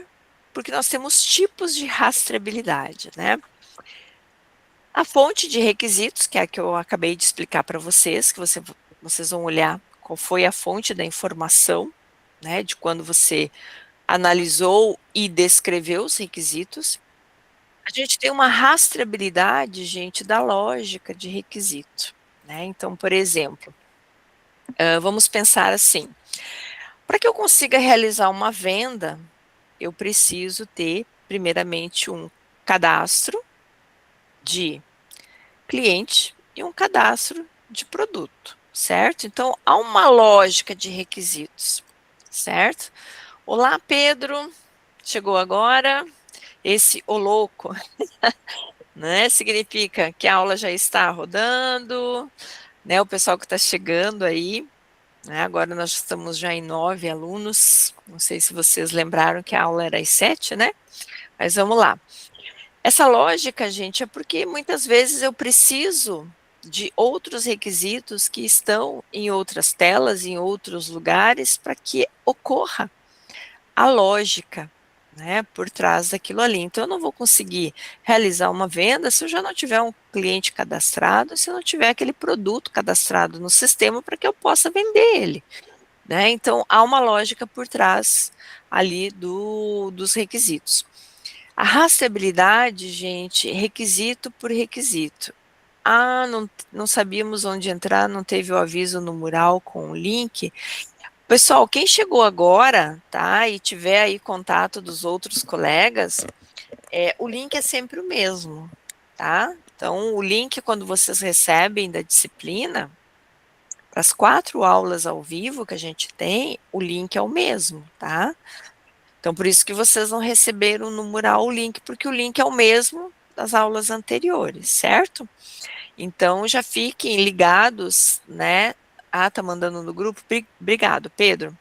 porque nós temos tipos de rastreabilidade, né. A fonte de requisitos, que é a que eu acabei de explicar para vocês, que vocês vão olhar qual foi a fonte da informação, né, de quando você analisou e descreveu os requisitos. A gente tem uma rastreabilidade, gente, da lógica de requisito, né. Então, por exemplo, vamos pensar assim, para que eu consiga realizar uma venda, eu preciso ter, primeiramente, um cadastro de cliente e um cadastro de produto, certo? Então, há uma lógica de requisitos, certo? Olá, Pedro, chegou agora. Esse "ô louco", né, significa que a aula já está rodando, né, o pessoal que está chegando aí, né, agora nós estamos já em 9 alunos, não sei se vocês lembraram que a aula era às 7, né, mas vamos lá. Essa lógica, gente, é porque muitas vezes eu preciso de outros requisitos que estão em outras telas, em outros lugares, para que ocorra a lógica, né, por trás daquilo ali. Então, eu não vou conseguir realizar uma venda se eu já não tiver um cliente cadastrado, se eu não tiver aquele produto cadastrado no sistema para que eu possa vender ele, né. Então, há uma lógica por trás ali dos requisitos. A rastreabilidade, gente, requisito por requisito. Ah, não sabíamos onde entrar, não teve o aviso no mural com o link. Pessoal, quem chegou agora, tá, e tiver aí contato dos outros colegas, o link é sempre o mesmo, tá? Então, o link, quando vocês recebem da disciplina, para as 4 aulas ao vivo que a gente tem, o link é o mesmo, tá? Então, por isso que vocês não receberam no mural o link, porque o link é o mesmo das aulas anteriores, certo? Então, já fiquem ligados, né? Ah, tá mandando no grupo? Obrigado, Pedro.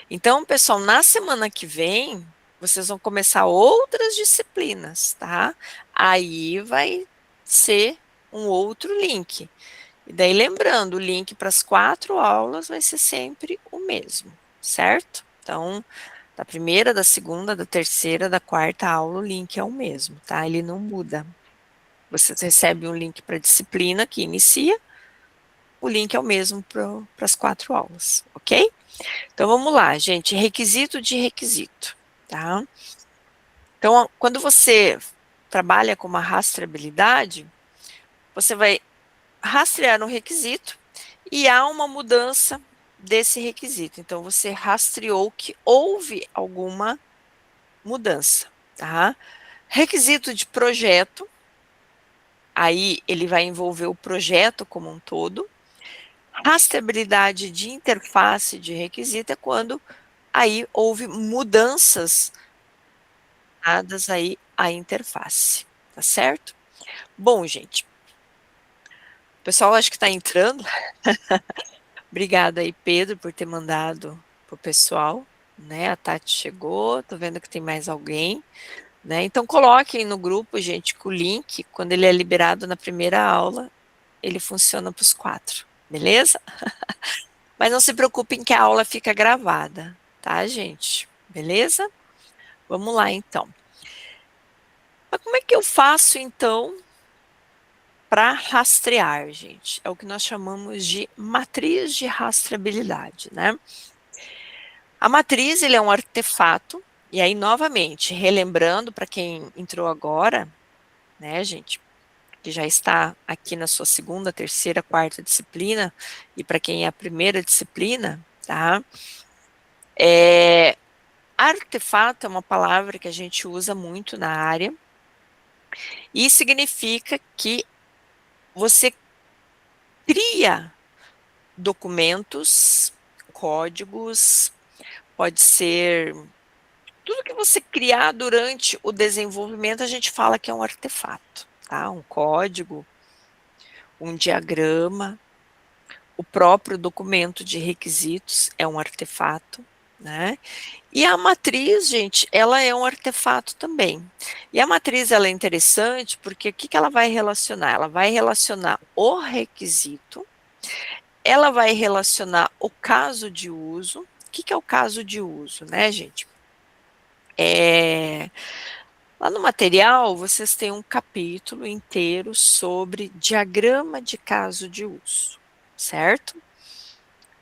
Então, pessoal, na semana que vem, vocês vão começar outras disciplinas, tá? Aí vai ser um outro link. E daí, lembrando, o link para as 4 aulas vai ser sempre o mesmo, certo? Então, da primeira, da segunda, da terceira, da quarta aula, o link é o mesmo, tá? Ele não muda. Vocês recebem um link para a disciplina que inicia, o link é o mesmo para as 4 aulas, ok? Então vamos lá, gente, requisito de requisito, tá? Então, quando você trabalha com uma rastreabilidade, você vai rastrear um requisito e há uma mudança desse requisito. Então, você rastreou que houve alguma mudança, tá? Requisito de projeto, aí ele vai envolver o projeto como um todo. Rastreabilidade de interface de requisito é quando aí houve mudanças dadas aí à interface, tá certo? Bom, gente, o pessoal acho que está entrando. Obrigada aí, Pedro, por ter mandado pro pessoal, né? A Tati chegou, tô vendo que tem mais alguém. né? Então coloquem no grupo, gente, que o link, quando ele é liberado na primeira aula, ele funciona para os 4, beleza? Mas não se preocupem que a aula fica gravada, tá, gente? Beleza? Vamos lá, então. Mas como é que eu faço, então, para rastrear, gente? É o que nós chamamos de matriz de rastreabilidade, né? A matriz, ele é um artefato, e aí, novamente, relembrando para quem entrou agora, né, gente, que já está aqui na sua segunda, terceira, quarta disciplina, e para quem é a primeira disciplina, tá? Artefato é uma palavra que a gente usa muito na área, e significa que você cria documentos, códigos, pode ser tudo que você criar durante o desenvolvimento, a gente fala que é um artefato, tá? Um código, um diagrama, o próprio documento de requisitos é um artefato, né? E a matriz, gente, ela é um artefato também. E a matriz, ela é interessante porque o que que ela vai relacionar? Ela vai relacionar o requisito, ela vai relacionar o caso de uso. O que que é o caso de uso, né, gente? Lá no material, vocês têm um capítulo inteiro sobre diagrama de caso de uso, certo?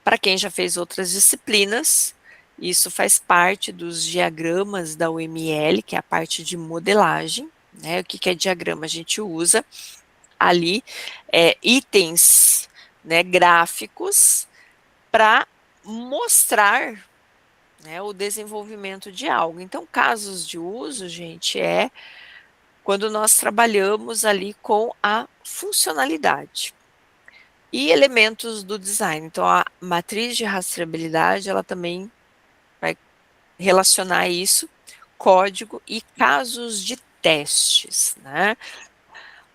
Para quem já fez outras disciplinas, isso faz parte dos diagramas da UML, que é a parte de modelagem, né? O que que é diagrama? A gente usa ali itens, né, gráficos para mostrar, né, o desenvolvimento de algo. Então, casos de uso, gente, é quando nós trabalhamos ali com a funcionalidade e elementos do design. Então, a matriz de rastreabilidade, ela também vai relacionar isso, código e casos de testes, né?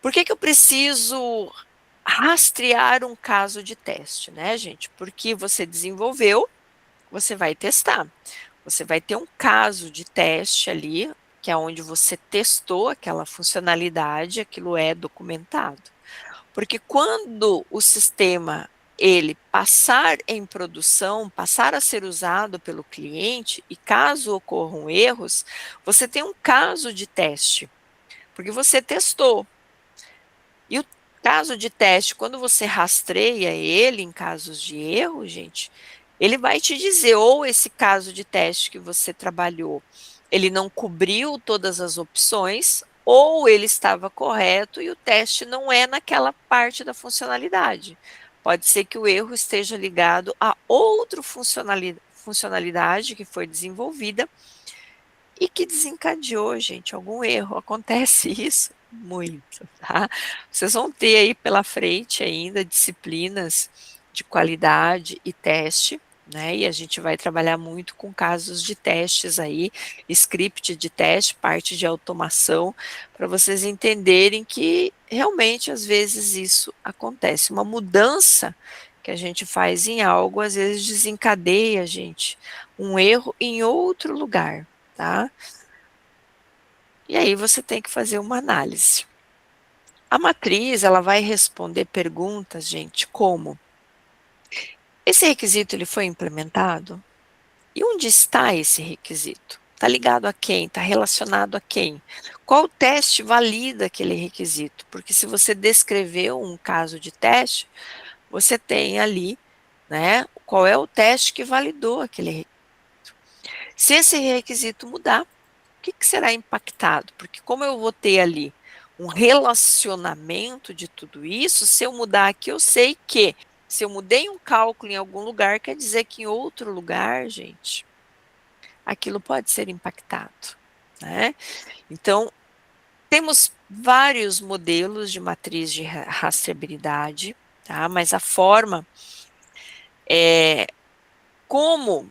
Por que que eu preciso rastrear um caso de teste, né, gente? Porque você desenvolveu, você vai testar. Você vai ter um caso de teste ali, que é onde você testou aquela funcionalidade, aquilo é documentado. Porque quando o sistema ele passar em produção, passar a ser usado pelo cliente, e caso ocorram erros, você tem um caso de teste, porque você testou. E o caso de teste, quando você rastreia ele em casos de erro, gente, ele vai te dizer, ou esse caso de teste que você trabalhou, ele não cobriu todas as opções, ou ele estava correto e o teste não é naquela parte da funcionalidade. Pode ser que o erro esteja ligado a outra funcionalidade que foi desenvolvida e que desencadeou, gente, algum erro. Acontece isso muito, tá? Vocês vão ter aí pela frente ainda disciplinas de qualidade e teste, né? E a gente vai trabalhar muito com casos de testes aí, script de teste, parte de automação, para vocês entenderem que realmente às vezes isso acontece. Uma mudança que a gente faz em algo, às vezes desencadeia, gente, um erro em outro lugar, tá? E aí você tem que fazer uma análise. A matriz, ela vai responder perguntas, gente, como: esse requisito ele foi implementado? E onde está esse requisito? Está ligado a quem? Está relacionado a quem? Qual teste valida aquele requisito? Porque se você descreveu um caso de teste, você tem ali, né, qual é o teste que validou aquele requisito. Se esse requisito mudar, que será impactado? Porque como eu vou ter ali um relacionamento de tudo isso, se eu mudar aqui, eu sei que se eu mudei um cálculo em algum lugar, quer dizer que em outro lugar, gente, aquilo pode ser impactado, né? Então, temos vários modelos de matriz de rastreabilidade, tá? Mas a forma é como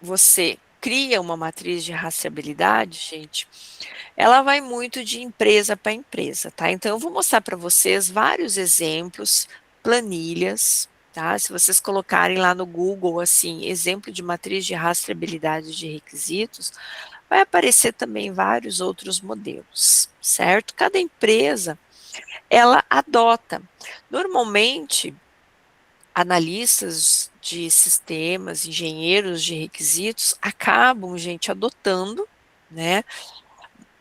você cria uma matriz de rastreabilidade, gente, ela vai muito de empresa para empresa, tá? Então, eu vou mostrar para vocês vários exemplos, planilhas, tá? Se vocês colocarem lá no Google, assim, exemplo de matriz de rastreabilidade de requisitos, vai aparecer também vários outros modelos, certo? Cada empresa, ela adota. Normalmente, analistas de sistemas, engenheiros de requisitos, acabam, gente, adotando, né,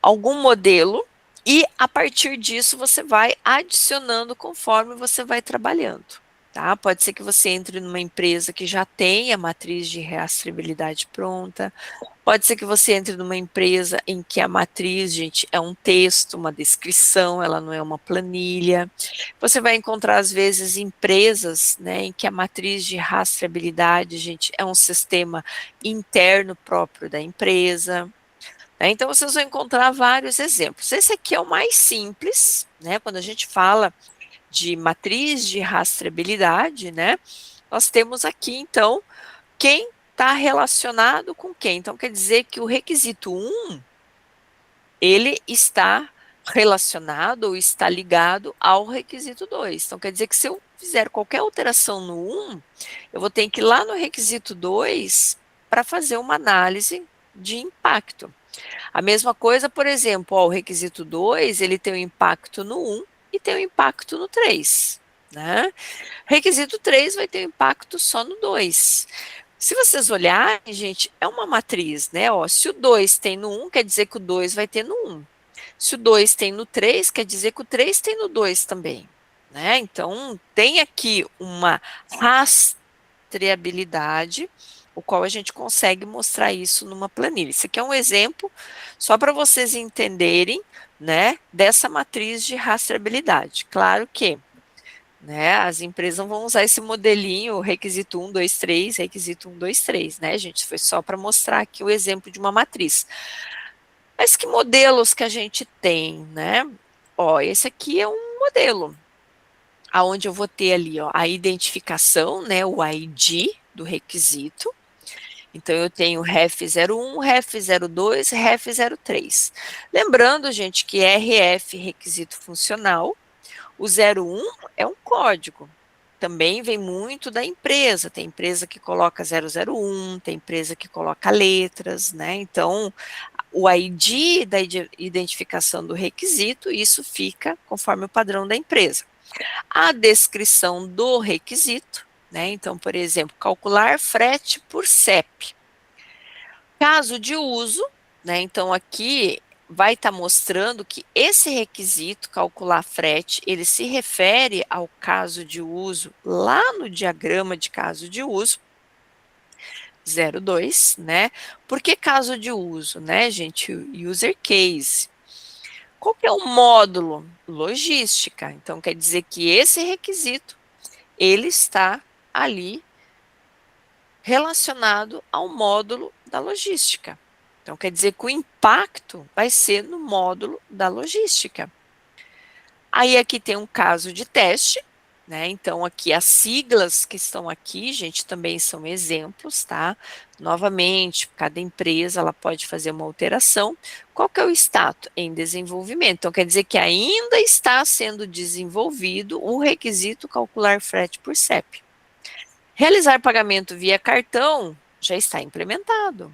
algum modelo e a partir disso você vai adicionando conforme você vai trabalhando, tá? Pode ser que você entre numa empresa que já tenha matriz de rastreabilidade pronta, pode ser que você entre numa empresa em que a matriz, gente, é um texto, uma descrição, ela não é uma planilha. Você vai encontrar, às vezes, empresas, né, em que a matriz de rastreabilidade, gente, é um sistema interno próprio da empresa. Né? Então, vocês vão encontrar vários exemplos. Esse aqui é o mais simples, né? Quando a gente fala de matriz de rastreabilidade, né? Nós temos aqui, então, quem está relacionado com quem. Então, quer dizer que o requisito 1, ele está relacionado ou está ligado ao requisito 2. Então, quer dizer que se eu fizer qualquer alteração no 1, eu vou ter que ir lá no requisito 2 para fazer uma análise de impacto. A mesma coisa, por exemplo, ó, o requisito 2, ele tem um impacto no 1 e tem um impacto no 3, né? Requisito 3 vai ter um impacto só no 2. Se vocês olharem, gente, é uma matriz, né? Ó, se o 2 tem no 1, quer dizer que o 2 vai ter no 1. Se o 2 tem no 3, quer dizer que o 3 tem no 2 também, né? Então, tem aqui uma rastreabilidade, o qual a gente consegue mostrar isso numa planilha. Isso aqui é um exemplo, só para vocês entenderem, né, dessa matriz de rastreabilidade. Claro que, né, as empresas vão usar esse modelinho, requisito 1, 2, 3, requisito 1, 2, 3, né, gente? Foi só para mostrar aqui o exemplo de uma matriz. Mas que modelos que a gente tem, né? Ó, esse aqui é um modelo, aonde eu vou ter ali, ó, a identificação, né, o ID do requisito. Então, eu tenho REF 01, REF 02, REF 03. Lembrando, gente, que RF, requisito funcional, o 01 é um código. Também vem muito da empresa. Tem empresa que coloca 001, tem empresa que coloca letras, né? Então, o ID da identificação do requisito, isso fica conforme o padrão da empresa. A descrição do requisito, né? Então, por exemplo, calcular frete por CEP. Caso de uso, né? Então, aqui vai estar mostrando que esse requisito, calcular frete, ele se refere ao caso de uso lá no diagrama de caso de uso, 02, né? Por que caso de uso, né, gente? User case. Qual que é o módulo? Logística. Então, quer dizer que esse requisito, ele está ali relacionado ao módulo da logística. Então, quer dizer que o impacto vai ser no módulo da logística. Aí, aqui tem um caso de teste, né? Então, aqui as siglas que estão aqui, gente, também são exemplos, tá? Novamente, cada empresa, ela pode fazer uma alteração. Qual que é o status? Em desenvolvimento. Então, quer dizer que ainda está sendo desenvolvido o requisito calcular frete por CEP. Realizar pagamento via cartão já está implementado.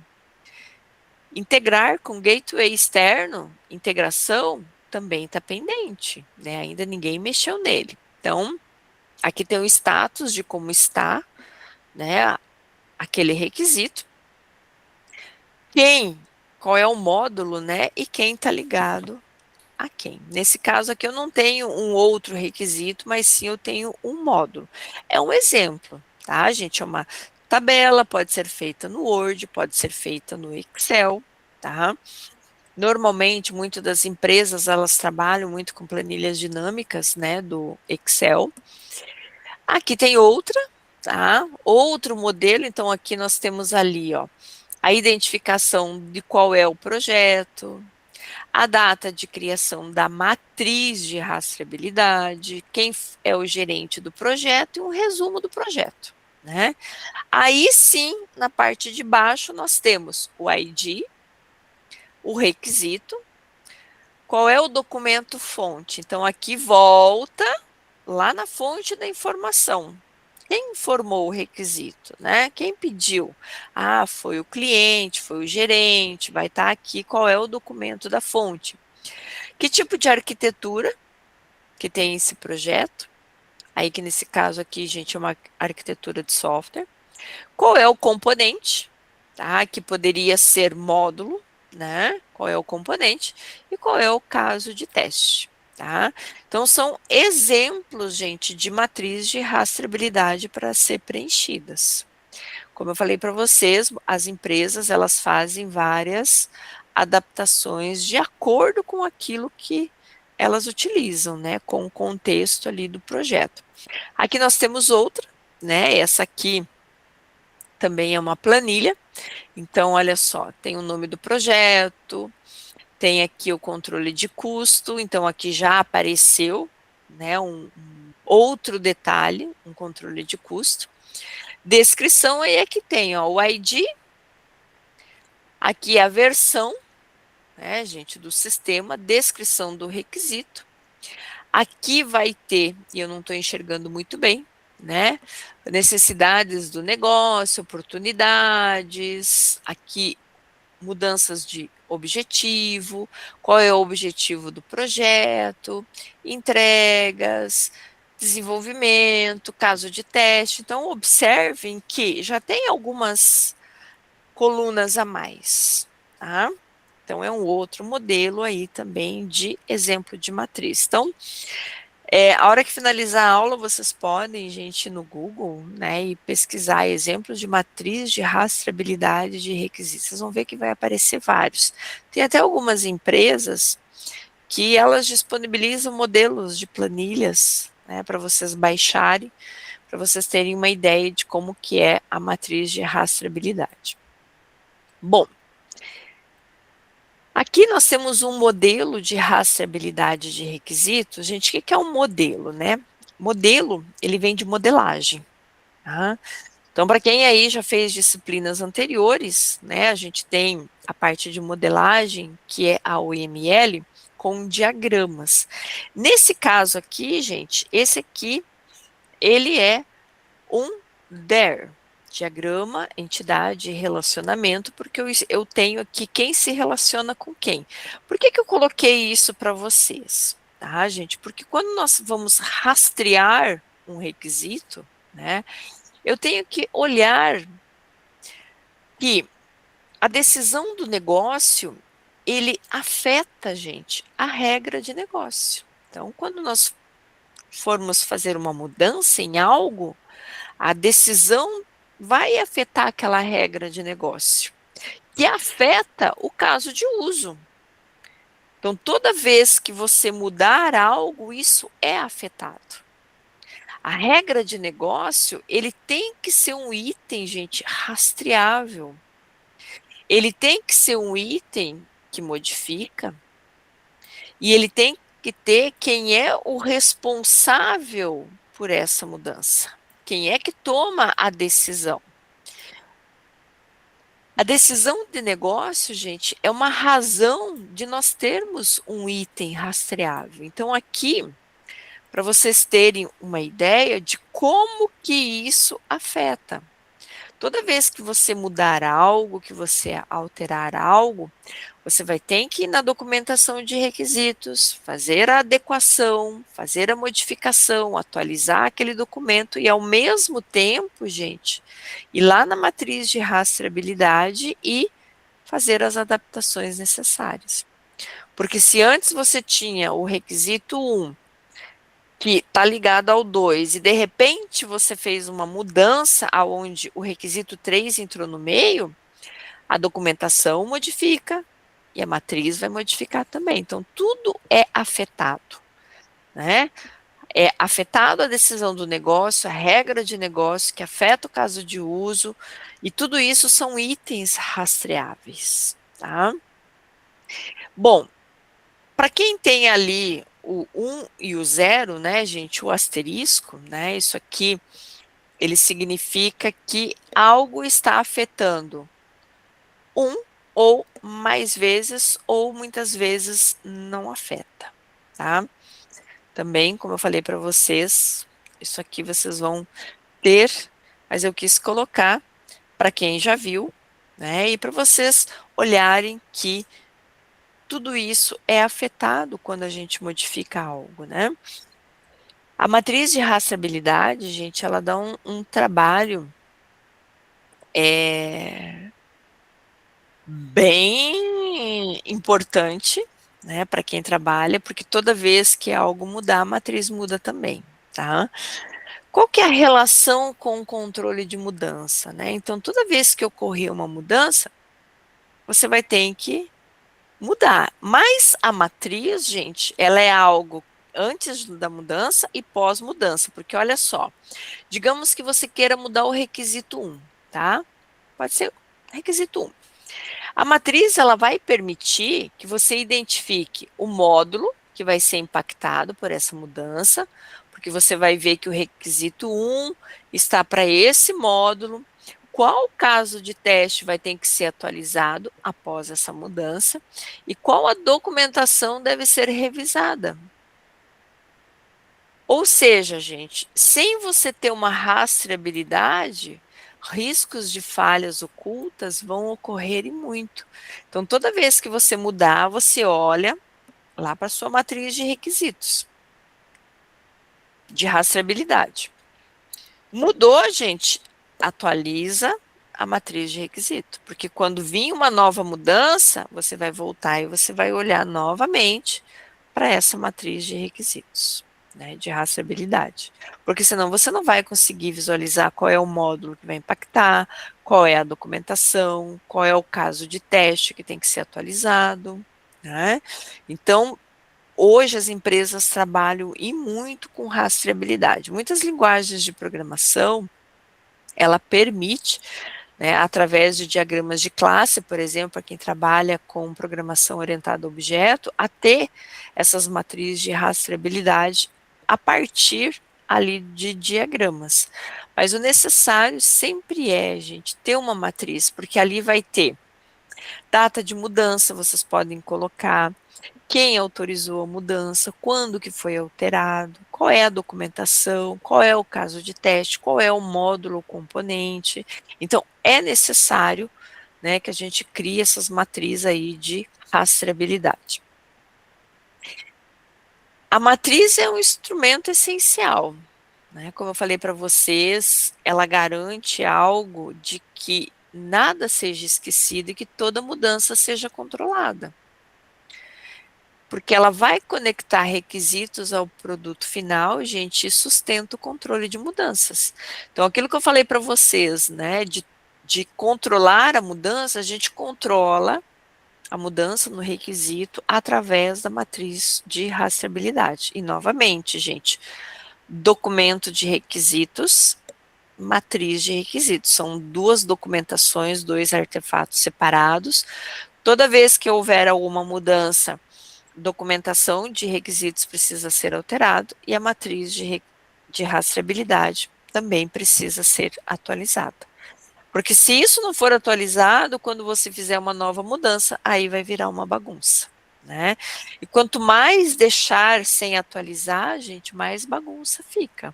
Integrar com gateway externo, integração, também está pendente, né? Ainda ninguém mexeu nele. Então, aqui tem o status de como está, né, aquele requisito. Qual é o módulo, né, e quem está ligado a quem. Nesse caso aqui eu não tenho um outro requisito, mas sim eu tenho um módulo. É um exemplo, tá, gente? É uma tabela, pode ser feita no Word, pode ser feita no Excel, tá? Normalmente, muitas das empresas, elas trabalham muito com planilhas dinâmicas, né, do Excel. Aqui tem outra, tá? Outro modelo, então aqui nós temos ali, ó, a identificação de qual é o projeto, a data de criação da matriz de rastreabilidade, quem é o gerente do projeto e um resumo do projeto, né? Aí sim, na parte de baixo, nós temos o ID, o requisito, qual é o documento fonte. Então, aqui volta lá na fonte da informação. Quem informou o requisito, né? Quem pediu? Ah, foi o cliente, foi o gerente, vai estar aqui qual é o documento da fonte. Que tipo de arquitetura que tem esse projeto? Aí que nesse caso aqui, gente, é uma arquitetura de software. Qual é o componente, tá? Que poderia ser módulo, né? Qual é o componente e qual é o caso de teste, tá? Então são exemplos, gente, de matriz de rastreabilidade para ser preenchidas. Como eu falei para vocês, as empresas elas fazem várias adaptações de acordo com aquilo que elas utilizam, né? Com o contexto ali do projeto. Aqui nós temos outra, né? Essa aqui também é uma planilha. Então, olha só, tem o nome do projeto, tem aqui o controle de custo. Então, aqui já apareceu, né, um outro detalhe, um controle de custo. Descrição aí é que tem, ó, o ID, aqui é a versão, né, gente, do sistema, descrição do requisito. Aqui vai ter, e eu não estou enxergando muito bem, né? Necessidades do negócio, oportunidades, aqui mudanças de objetivo, qual é o objetivo do projeto, entregas, desenvolvimento, caso de teste. Então, observem que já tem algumas colunas a mais, tá? Então, é um outro modelo aí também de exemplo de matriz. Então, a hora que finalizar a aula, vocês podem, gente, ir no Google, né, e pesquisar exemplos de matriz de rastreabilidade de requisitos. Vocês vão ver que vai aparecer vários. Tem até algumas empresas que elas disponibilizam modelos de planilhas, né, para vocês baixarem, para vocês terem uma ideia de como que é a matriz de rastreabilidade. Bom, aqui nós temos um modelo de rastreabilidade de requisitos. Gente, o que é um modelo, né? Modelo, ele vem de modelagem, tá? Então, para quem aí já fez disciplinas anteriores, né, a gente tem a parte de modelagem, que é a OML, com diagramas. Nesse caso aqui, gente, esse aqui, ele é um DER, diagrama, entidade, relacionamento, porque eu tenho aqui quem se relaciona com quem. Por que que eu coloquei isso para vocês? Tá, gente? Porque quando nós vamos rastrear um requisito, né, eu tenho que olhar que a decisão do negócio, ele afeta, gente, a regra de negócio. Então, quando nós formos fazer uma mudança em algo, a decisão vai afetar aquela regra de negócio, que afeta o caso de uso. Então, toda vez que você mudar algo, isso é afetado. A regra de negócio, ele tem que ser um item, gente, rastreável. Ele tem que ser um item que modifica e ele tem que ter quem é o responsável por essa mudança. Quem é que toma a decisão? A decisão de negócio, gente, é uma razão de nós termos um item rastreável. Então, aqui, para vocês terem uma ideia de como que isso afeta. Toda vez que você mudar algo, que você alterar algo, você vai ter que ir na documentação de requisitos, fazer a adequação, fazer a modificação, atualizar aquele documento e, ao mesmo tempo, gente, ir lá na matriz de rastreabilidade e fazer as adaptações necessárias. Porque se antes você tinha o requisito 1, que está ligado ao 2, e de repente você fez uma mudança aonde o requisito 3 entrou no meio, a documentação modifica e a matriz vai modificar também. Então, tudo é afetado, né? É afetado a decisão do negócio, a regra de negócio, que afeta o caso de uso, e tudo isso são itens rastreáveis, tá? Bom, para quem tem ali o 1 e o 0, né, gente, o asterisco, né, isso aqui, ele significa que algo está afetando um ou mais vezes, ou muitas vezes não afeta, tá? Também, como eu falei para vocês, isso aqui vocês vão ter, mas eu quis colocar para quem já viu, né? E para vocês olharem que tudo isso é afetado quando a gente modifica algo, né? A matriz de rastreabilidade, gente, ela dá um trabalho é, bem importante, né, para quem trabalha, porque toda vez que algo mudar, a matriz muda também, tá? Qual que é a relação com o controle de mudança, né? Então, toda vez que ocorrer uma mudança, você vai ter que mudar. Mas a matriz, gente, ela é algo antes da mudança e pós-mudança, porque olha só, digamos que você queira mudar o requisito um, tá? Pode ser requisito um. A matriz ela vai permitir que você identifique o módulo que vai ser impactado por essa mudança, porque você vai ver que o requisito um está para esse módulo, qual caso de teste vai ter que ser atualizado após essa mudança e qual a documentação deve ser revisada. Ou seja, gente, sem você ter uma rastreabilidade, riscos de falhas ocultas vão ocorrer e muito. Então, toda vez que você mudar, você olha lá para a sua matriz de requisitos de rastreabilidade. Mudou, gente, atualiza a matriz de requisito, porque quando vir uma nova mudança, você vai voltar e você vai olhar novamente para essa matriz de requisitos, né, de rastreabilidade. Porque senão você não vai conseguir visualizar qual é o módulo que vai impactar, qual é a documentação, qual é o caso de teste que tem que ser atualizado, né? Então, hoje as empresas trabalham e muito com rastreabilidade. Muitas linguagens de programação, ela permite, né, através de diagramas de classe, por exemplo, para quem trabalha com programação orientada a objeto, a ter essas matrizes de rastreabilidade a partir ali de diagramas. Mas o necessário sempre é, gente, ter uma matriz, porque ali vai ter data de mudança, vocês podem colocar, quem autorizou a mudança, quando que foi alterado, qual é a documentação, qual é o caso de teste, qual é o módulo ou componente. Então, é necessário, né, que a gente crie essas matrizes aí de rastreabilidade. A matriz é um instrumento essencial, né? Como eu falei para vocês, ela garante algo de que nada seja esquecido e que toda mudança seja controlada. Porque ela vai conectar requisitos ao produto final, gente, e sustenta o controle de mudanças. Então, aquilo que eu falei para vocês, né, de controlar a mudança, a gente controla a mudança no requisito através da matriz de rastreabilidade. E, novamente, gente, documento de requisitos, matriz de requisitos. São duas documentações, dois artefatos separados. Toda vez que houver alguma mudança, documentação de requisitos precisa ser alterado e a matriz de rastreabilidade também precisa ser atualizada. Porque se isso não for atualizado, quando você fizer uma nova mudança, aí vai virar uma bagunça, né? E quanto mais deixar sem atualizar, gente, mais bagunça fica.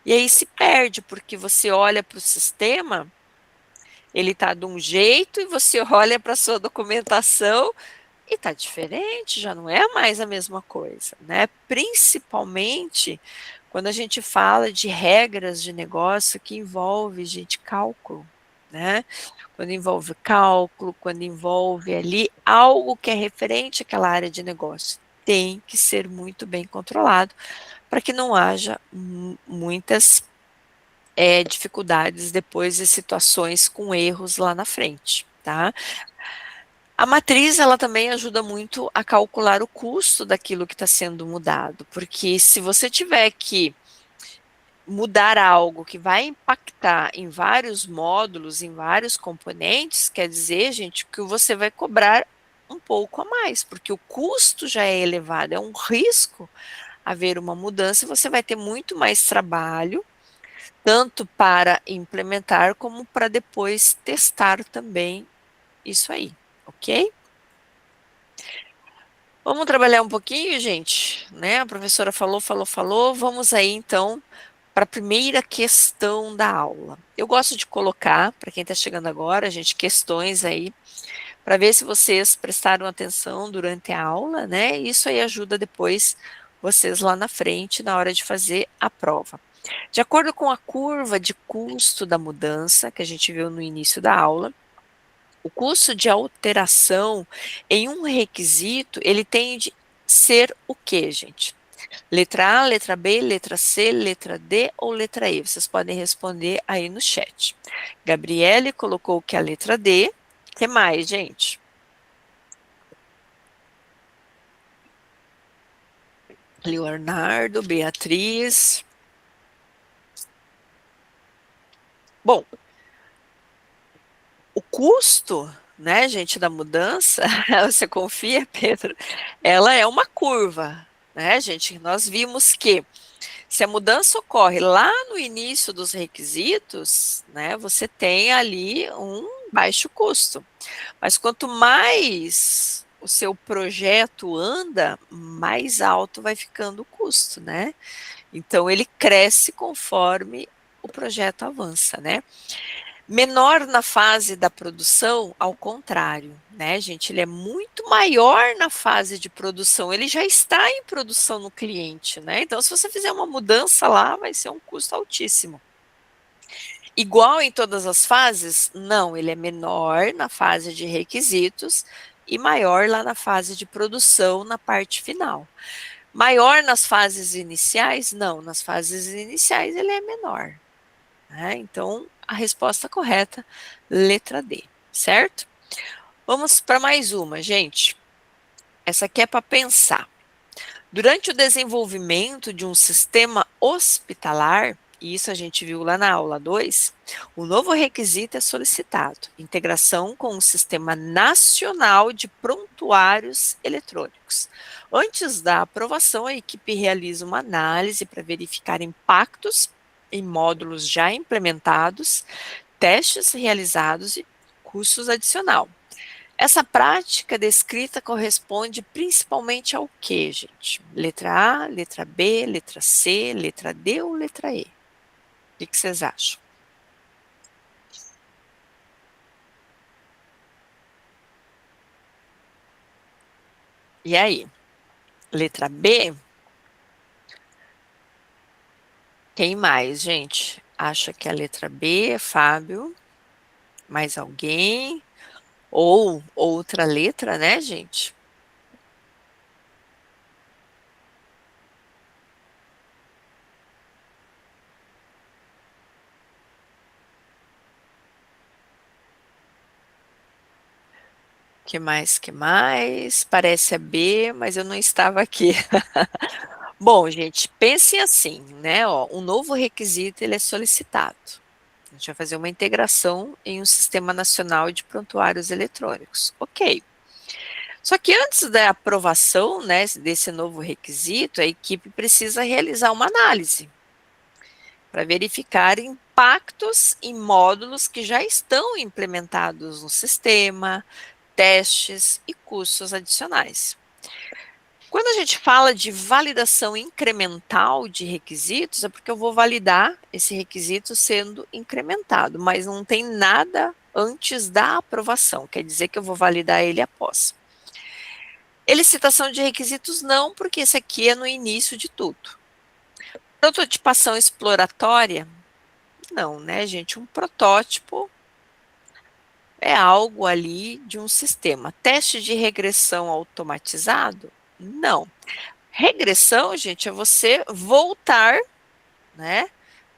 E aí se perde, porque você olha para o sistema, ele está de um jeito, e você olha para a sua documentação, e tá diferente, já não é mais a mesma coisa, né? Principalmente quando a gente fala de regras de negócio que envolve, gente, cálculo, né? Quando envolve cálculo, quando envolve ali algo que é referente àquela área de negócio, tem que ser muito bem controlado para que não haja muitas dificuldades depois de situações com erros lá na frente, tá? A matriz, ela também ajuda muito a calcular o custo daquilo que está sendo mudado, porque se você tiver que mudar algo que vai impactar em vários módulos, em vários componentes, quer dizer, gente, que você vai cobrar um pouco a mais, porque o custo já é elevado, é um risco haver uma mudança e você vai ter muito mais trabalho, tanto para implementar como para depois testar também isso aí, ok? Vamos trabalhar um pouquinho, gente, né? A professora falou, falou, falou. Vamos aí então para a primeira questão da aula. Eu gosto de colocar, para quem está chegando agora, gente, questões aí, para ver se vocês prestaram atenção durante a aula, né? Isso aí ajuda depois vocês lá na frente, na hora de fazer a prova. De acordo com a curva de custo da mudança que a gente viu no início da aula, o custo de alteração em um requisito, ele tem de ser o quê, gente? Letra A, letra B, letra C, letra D ou letra E? Vocês podem responder aí no chat. Gabriele colocou que é a letra D. O que mais, gente? Leonardo, Beatriz. Bom, o custo, né, gente, da mudança, você confia, Pedro? Ela é uma curva, né, gente? Nós vimos que se a mudança ocorre lá no início dos requisitos, né, você tem ali um baixo custo. Mas quanto mais o seu projeto anda, mais alto vai ficando o custo, né? Então ele cresce conforme o projeto avança, né? Menor na fase da produção, ao contrário, né, gente? Ele é muito maior na fase de produção, ele já está em produção no cliente, né? Então, se você fizer uma mudança lá, vai ser um custo altíssimo. Igual em todas as fases? Não, ele é menor na fase de requisitos e maior lá na fase de produção, na parte final. Maior nas fases iniciais? Não, nas fases iniciais ele é menor. Né? Então, a resposta correta, letra D, certo? Vamos para mais uma, gente. Essa aqui é para pensar. Durante o desenvolvimento de um sistema hospitalar, e isso a gente viu lá na aula 2, o novo requisito é solicitado: integração com o Sistema Nacional de Prontuários Eletrônicos. Antes da aprovação, a equipe realiza uma análise para verificar impactos em módulos já implementados, testes realizados e custos adicional. Essa prática descrita corresponde principalmente ao quê, gente? Letra A, letra B, letra C, letra D ou letra E? O que vocês acham? E aí? Letra B? Quem mais, gente? Acha que a letra B, Fábio? Mais alguém? Ou outra letra, né, gente? Que mais, que mais? Parece a B, mas eu não estava aqui. Bom, gente, pensem assim, né? Ó, um novo requisito ele é solicitado. A gente vai fazer uma integração em um sistema nacional de prontuários eletrônicos. Ok. Só que antes da aprovação, né, desse novo requisito, a equipe precisa realizar uma análise para verificar impactos em módulos que já estão implementados no sistema, testes e custos adicionais. Quando a gente fala de validação incremental de requisitos, é porque eu vou validar esse requisito sendo incrementado, mas não tem nada antes da aprovação, quer dizer que eu vou validar ele após. Elicitação de requisitos não, porque esse aqui é no início de tudo. Prototipação exploratória? Não, né, gente? Um protótipo é algo ali de um sistema. Teste de regressão automatizado? Não. Regressão, gente, é você voltar, né,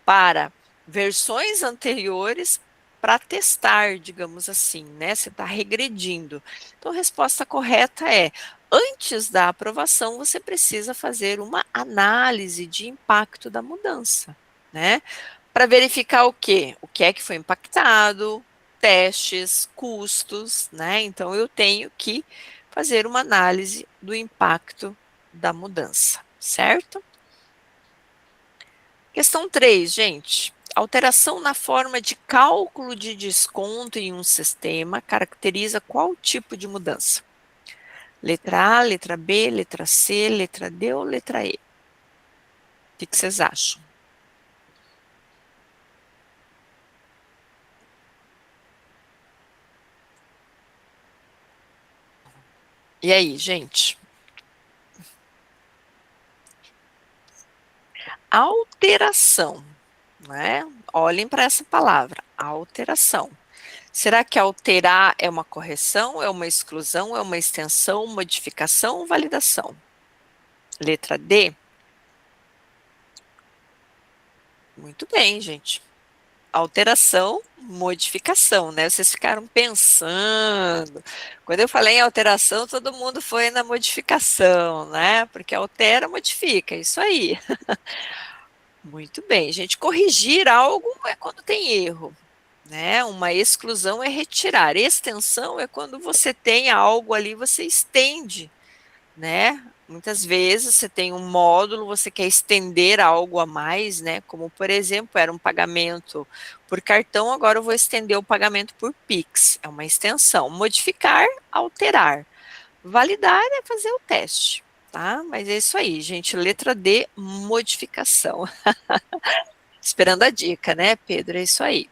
para versões anteriores para testar, digamos assim, né? Você está regredindo. Então, a resposta correta é: antes da aprovação, você precisa fazer uma análise de impacto da mudança, né? Para verificar o quê? O que é que foi impactado, testes, custos, né? Então, eu tenho que fazer uma análise do impacto da mudança, certo? Questão 3, gente. Alteração na forma de cálculo de desconto em um sistema caracteriza qual tipo de mudança? Letra A, letra B, letra C, letra D ou letra E? O que vocês acham? E aí, gente? Alteração, né? Olhem para essa palavra, alteração. Será que alterar é uma correção, é uma exclusão, é uma extensão, modificação ou validação? Letra D? Muito bem, gente. Alteração, modificação, né? Vocês ficaram pensando. Quando eu falei em alteração, todo mundo foi na modificação, né? Porque altera, modifica, isso aí. Muito bem, gente. Corrigir algo é quando tem erro, né? Uma exclusão é retirar. Extensão é quando você tem algo ali, você estende, né? Muitas vezes você tem um módulo, você quer estender algo a mais, né? Como, por exemplo, era um pagamento por cartão, agora eu vou estender o pagamento por Pix. É uma extensão. Modificar, alterar. Validar é fazer o teste, tá? Mas é isso aí, gente. Letra D, modificação. Esperando a dica, né, Pedro? É isso aí.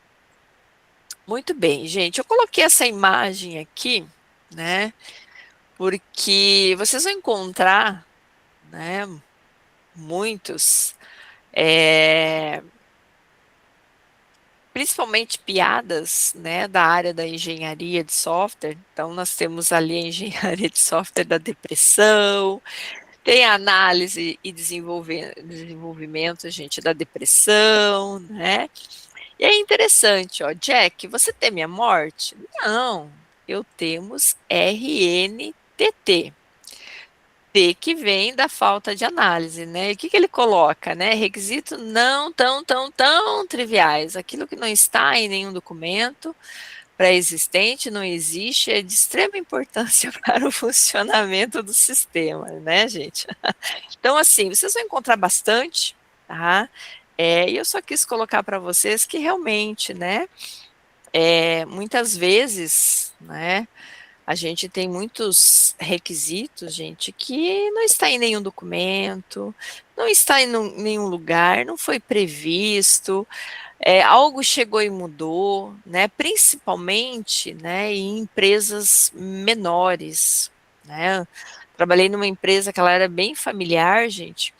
Muito bem, gente. Eu coloquei essa imagem aqui, né? Porque vocês vão encontrar, né, muitos, é, principalmente piadas, né, da área da engenharia de software. Então, nós temos ali a engenharia de software da depressão, tem a análise e desenvolvimento, gente, da depressão, né? E é interessante, ó, Jack, você teme a morte? Não, eu temos RNTT. T que vem da falta de análise, né? E o que que ele coloca, né? Requisito não tão triviais. Aquilo que não está em nenhum documento pré-existente, não existe, é de extrema importância para o funcionamento do sistema, né, gente? Então, assim, vocês vão encontrar bastante, tá? E eu só quis colocar para vocês que realmente, né, muitas vezes, né, a gente tem muitos requisitos, gente, que não está em nenhum documento, não está em nenhum lugar, não foi previsto, algo chegou e mudou, né? Principalmente, né, em empresas menores, né? Trabalhei numa empresa que ela era bem familiar, gente,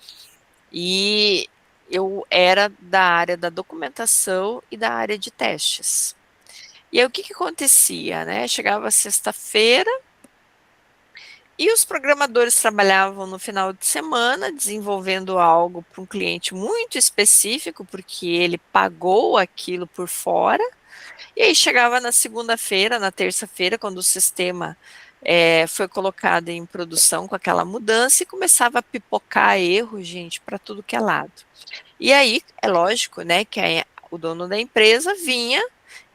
e eu era da área da documentação e da área de testes. E aí o que que acontecia, né? Chegava sexta-feira e os programadores trabalhavam no final de semana desenvolvendo algo para um cliente muito específico, porque ele pagou aquilo por fora. E aí chegava na segunda-feira, na terça-feira, quando o sistema foi colocado em produção com aquela mudança e começava a pipocar erro, gente, para tudo que é lado. E aí, é lógico, né, que o dono da empresa vinha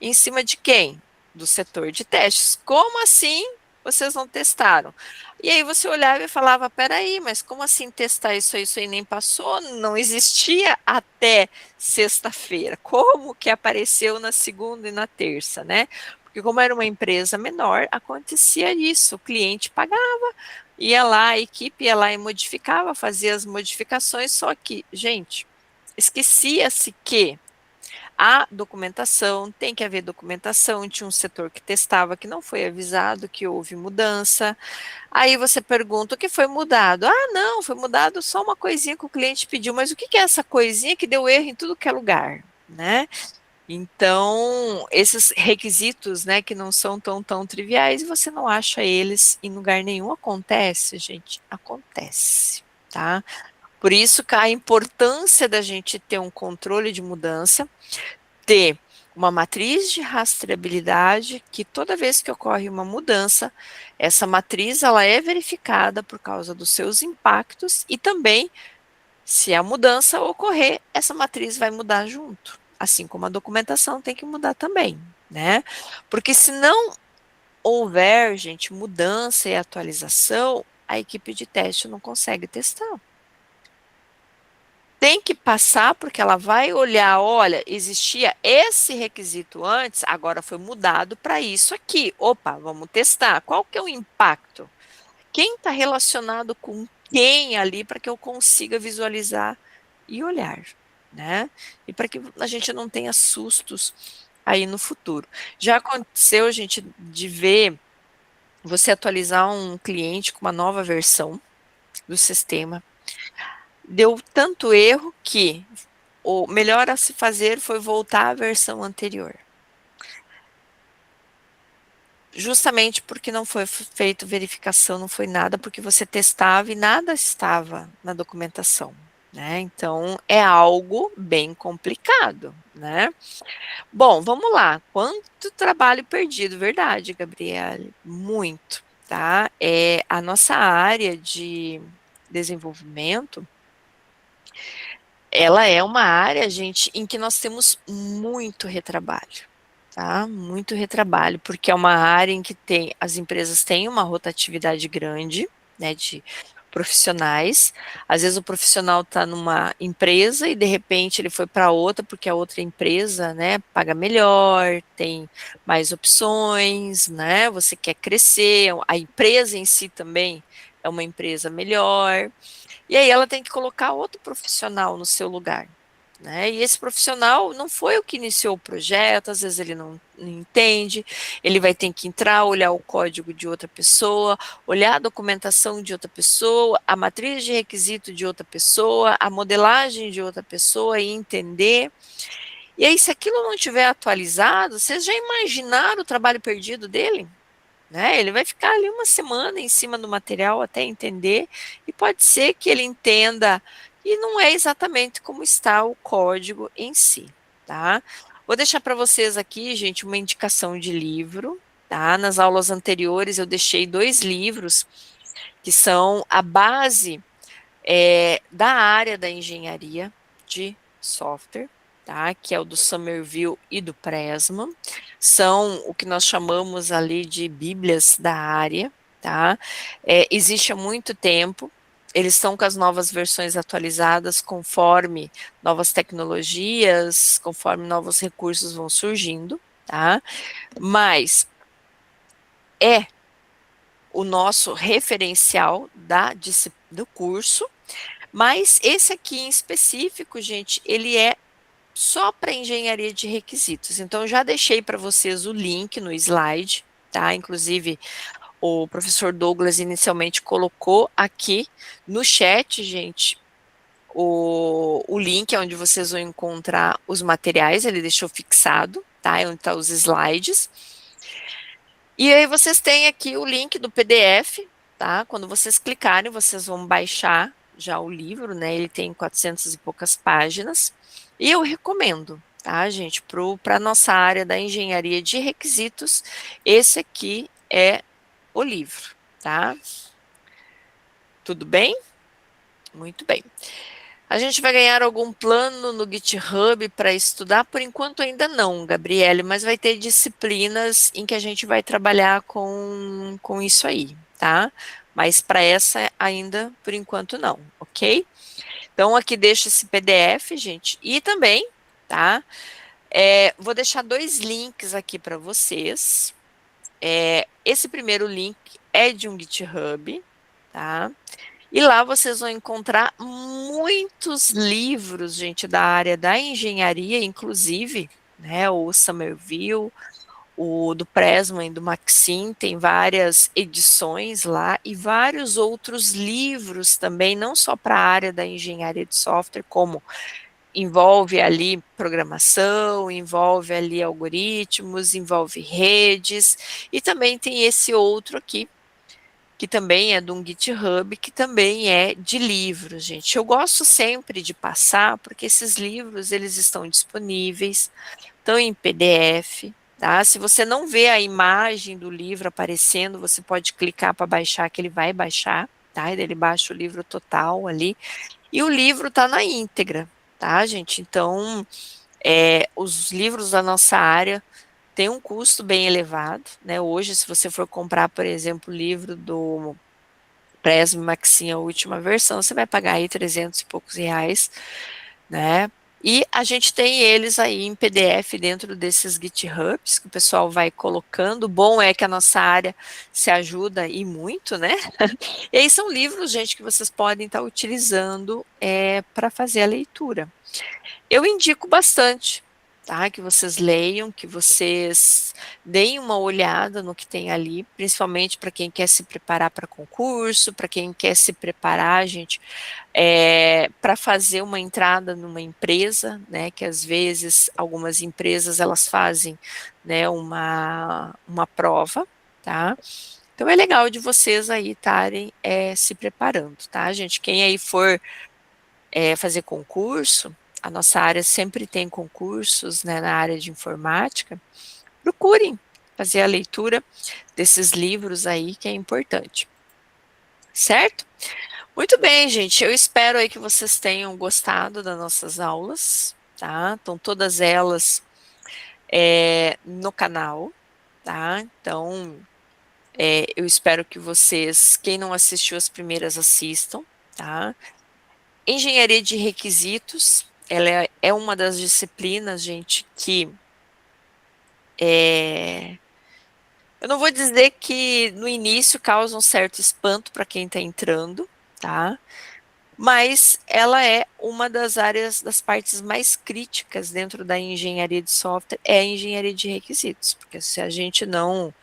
em cima de quem? Do setor de testes. Como assim vocês não testaram? E aí você olhava e falava, peraí, mas como assim testar isso aí nem passou? Não existia até sexta-feira. Como que apareceu na segunda e na terça, né? Porque como era uma empresa menor, acontecia isso, o cliente pagava, ia lá, a equipe ia lá e modificava, fazia as modificações, só que, gente, esquecia-se que a documentação, tem que haver documentação, tinha um setor que testava que não foi avisado que houve mudança. Aí você pergunta o que foi mudado? Ah, não, foi mudado só uma coisinha que o cliente pediu, mas o que é essa coisinha que deu erro em tudo que é lugar, né? Então, esses requisitos, né, que não são tão triviais, você não acha eles em lugar nenhum. Acontece, gente, acontece, tá? Por isso que a importância da gente ter um controle de mudança, ter uma matriz de rastreabilidade, que toda vez que ocorre uma mudança, essa matriz ela é verificada por causa dos seus impactos e também, se a mudança ocorrer, essa matriz vai mudar junto, assim como a documentação tem que mudar também, né? Porque se não houver, gente, mudança e atualização, a equipe de teste não consegue testar. Tem que passar, porque ela vai olhar, olha, existia esse requisito antes, agora foi mudado para isso aqui. Opa, vamos testar. Qual que é o impacto? Quem está relacionado com quem ali para que eu consiga visualizar e olhar, né? E para que a gente não tenha sustos aí no futuro. Já aconteceu, gente, de ver você atualizar um cliente com uma nova versão do sistema. Deu tanto erro que o melhor a se fazer foi voltar à versão anterior. Justamente porque não foi feito verificação, não foi nada, porque você testava e nada estava na documentação, né? Então é algo bem complicado, né? Bom, vamos lá. Quanto trabalho perdido, verdade, Gabriele? Muito, tá? A nossa área de desenvolvimento, ela é uma área, gente, em que nós temos muito retrabalho, tá? Muito retrabalho, porque é uma área em que as empresas têm uma rotatividade grande, né, de profissionais. Às vezes o profissional está numa empresa e de repente ele foi para outra porque a outra empresa, né, paga melhor, tem mais opções, né? Você quer crescer, a empresa em si também é uma empresa melhor. E aí ela tem que colocar outro profissional no seu lugar, né? E esse profissional não foi o que iniciou o projeto, às vezes ele não entende, ele vai ter que entrar, olhar o código de outra pessoa, olhar a documentação de outra pessoa, a matriz de requisito de outra pessoa, a modelagem de outra pessoa e entender. E aí, se aquilo não tiver atualizado, vocês já imaginaram o trabalho perdido dele? Né? Ele vai ficar ali uma semana em cima do material até entender, e pode ser que ele entenda e não é exatamente como está o código em si, tá? Vou deixar para vocês aqui, gente, uma indicação de livro, tá? Nas aulas anteriores eu deixei 2 livros que são a base da área da engenharia de software, tá? Que é o do Somerville e do Pressman. São o que nós chamamos ali de bíblias da área, tá? Existe há muito tempo. Eles estão com as novas versões atualizadas conforme novas tecnologias, conforme novos recursos vão surgindo, tá? Mas é o nosso referencial do curso, mas esse aqui em específico, gente, ele é só para engenharia de requisitos. Então, eu já deixei para vocês o link no slide, tá? Inclusive, o professor Douglas inicialmente colocou aqui no chat, gente, o link onde vocês vão encontrar os materiais, ele deixou fixado, tá? Onde estão os slides. E aí vocês têm aqui o link do PDF, tá? Quando vocês clicarem, vocês vão baixar já o livro, né? Ele tem 400 e poucas páginas. E eu recomendo, tá, gente? Para a nossa área da engenharia de requisitos, esse aqui é o livro, tá? Tudo bem? Muito bem. A gente vai ganhar algum plano no GitHub para estudar? Por enquanto ainda não, Gabriele, mas vai ter disciplinas em que a gente vai trabalhar com isso aí, tá? Mas para essa ainda, por enquanto não, ok? Então aqui deixa esse PDF, gente, e também, tá? Vou deixar 2 links aqui para vocês. Esse primeiro link é de um GitHub, tá? E lá vocês vão encontrar muitos livros, gente, da área da engenharia, inclusive, né, o Somerville, o do Pressman e do Maxim, tem várias edições lá e vários outros livros também, não só para a área da engenharia de software, como envolve ali programação, envolve ali algoritmos, envolve redes, e também tem esse outro aqui, que também é de um GitHub, que também é de livros, gente. Eu gosto sempre de passar, porque esses livros, eles estão disponíveis, estão em PDF, tá? Se você não vê a imagem do livro aparecendo, você pode clicar para baixar, que ele vai baixar, tá? Ele baixa o livro total ali, e o livro está na íntegra, tá, gente? Então, os livros da nossa área têm um custo bem elevado, né? Hoje, se você for comprar, por exemplo, o livro do Pressman Maxim, a última versão, você vai pagar aí 300 e poucos reais, né? E a gente tem eles aí em PDF dentro desses GitHubs que o pessoal vai colocando. O bom é que a nossa área se ajuda e muito, né? E aí são livros, gente, que vocês podem estar utilizando para fazer a leitura. Eu indico bastante, tá? Que vocês leiam, que vocês deem uma olhada no que tem ali, principalmente para quem quer se preparar para concurso, para quem quer se preparar, gente, para fazer uma entrada numa empresa, né? Que às vezes algumas empresas elas fazem, né? Uma prova, tá? Então é legal de vocês aí estarem se preparando, tá, gente? Quem aí for fazer concurso, a nossa área sempre tem concursos, né, na área de informática. Procurem fazer a leitura desses livros aí que é importante, certo? Muito bem, gente. Eu espero aí que vocês tenham gostado das nossas aulas, tá? Estão todas elas no canal, tá? Então, eu espero que vocês, quem não assistiu as primeiras, assistam, tá? Engenharia de requisitos, ela é uma das disciplinas, gente, que eu não vou dizer que no início causa um certo espanto para quem está entrando, tá? Mas ela é uma das áreas, das partes mais críticas dentro da engenharia de software, é a engenharia de requisitos, porque se a gente não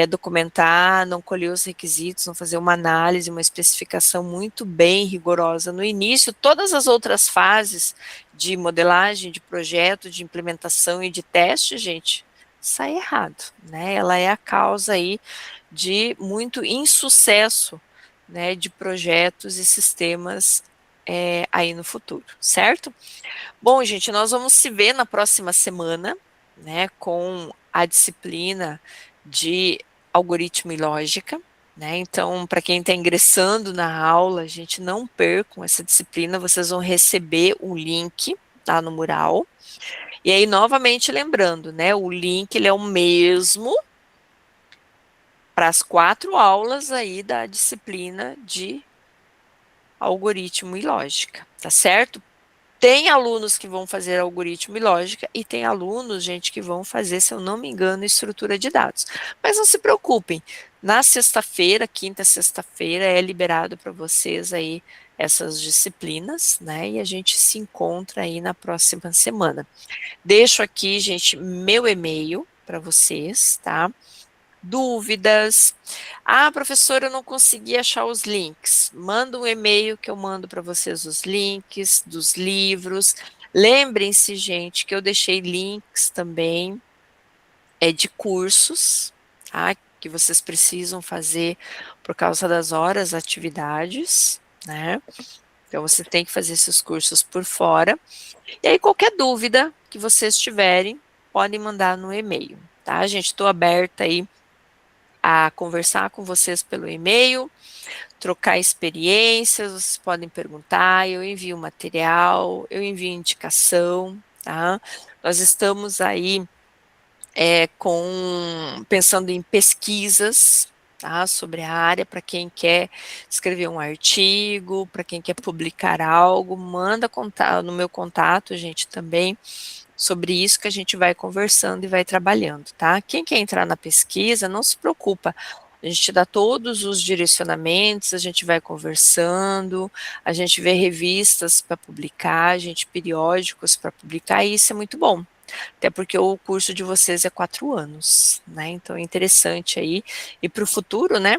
documentar, não colher os requisitos, não fazer uma análise, uma especificação muito bem rigorosa no início, todas as outras fases de modelagem, de projeto, de implementação e de teste, gente, sai errado, né? Ela é a causa aí de muito insucesso, né, de projetos e sistemas aí no futuro, certo? Bom, gente, nós vamos se ver na próxima semana, né, com a disciplina de algoritmo e lógica, né? Então, para quem está ingressando na aula, gente, não percam essa disciplina, vocês vão receber o link lá no mural. E aí, novamente lembrando, né, o link ele é o mesmo para as 4 aulas aí da disciplina de algoritmo e lógica, tá certo? Tem alunos que vão fazer algoritmo e lógica e tem alunos, gente, que vão fazer, se eu não me engano, estrutura de dados. Mas não se preocupem, na sexta-feira, quinta, sexta-feira, é liberado para vocês aí essas disciplinas, né? E a gente se encontra aí na próxima semana. Deixo aqui, gente, meu e-mail para vocês, tá? Dúvidas. Ah, professora, eu não consegui achar os links. Manda um e-mail que eu mando para vocês os links dos livros. Lembrem-se, gente, que eu deixei links também de cursos, tá? Que vocês precisam fazer por causa das horas, atividades, né? Então você tem que fazer esses cursos por fora. E aí, qualquer dúvida que vocês tiverem, podem mandar no e-mail, tá, gente? Estou aberta aí a conversar com vocês pelo e-mail, trocar experiências, vocês podem perguntar, eu envio material, eu envio indicação, tá? Nós estamos aí pensando em pesquisas, tá? Sobre a área, para quem quer escrever um artigo, para quem quer publicar algo, manda contato, no meu contato, gente, também, sobre isso que a gente vai conversando e vai trabalhando, tá? Quem quer entrar na pesquisa, não se preocupa. A gente dá todos os direcionamentos, a gente vai conversando, a gente vê revistas para publicar, a gente periódicos para publicar, e isso é muito bom. Até porque o curso de vocês é 4 anos, né? Então é interessante aí. E para o futuro, né?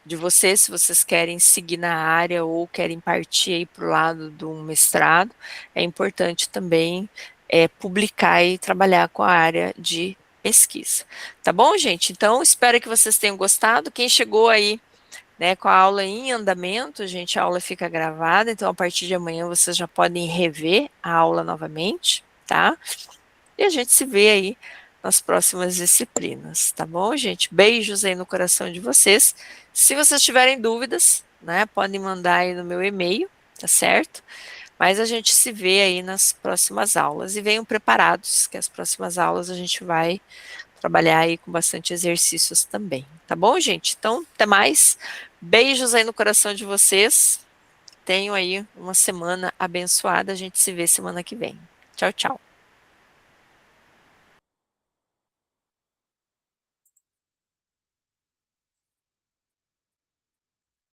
De vocês, se vocês querem seguir na área ou querem partir aí para o lado do mestrado, é importante também publicar e trabalhar com a área de pesquisa. Tá bom, gente? Então, espero que vocês tenham gostado. Quem chegou aí, né, com a aula em andamento, gente, a aula fica gravada, então a partir de amanhã vocês já podem rever a aula novamente, tá? E a gente se vê aí nas próximas disciplinas, tá bom, gente? Beijos aí no coração de vocês. Se vocês tiverem dúvidas, né, podem mandar aí no meu e-mail, tá certo? Mas a gente se vê aí nas próximas aulas e venham preparados, que as próximas aulas a gente vai trabalhar aí com bastante exercícios também, tá bom, gente? Então, até mais. Beijos aí no coração de vocês. Tenham aí uma semana abençoada. A gente se vê semana que vem. Tchau, tchau.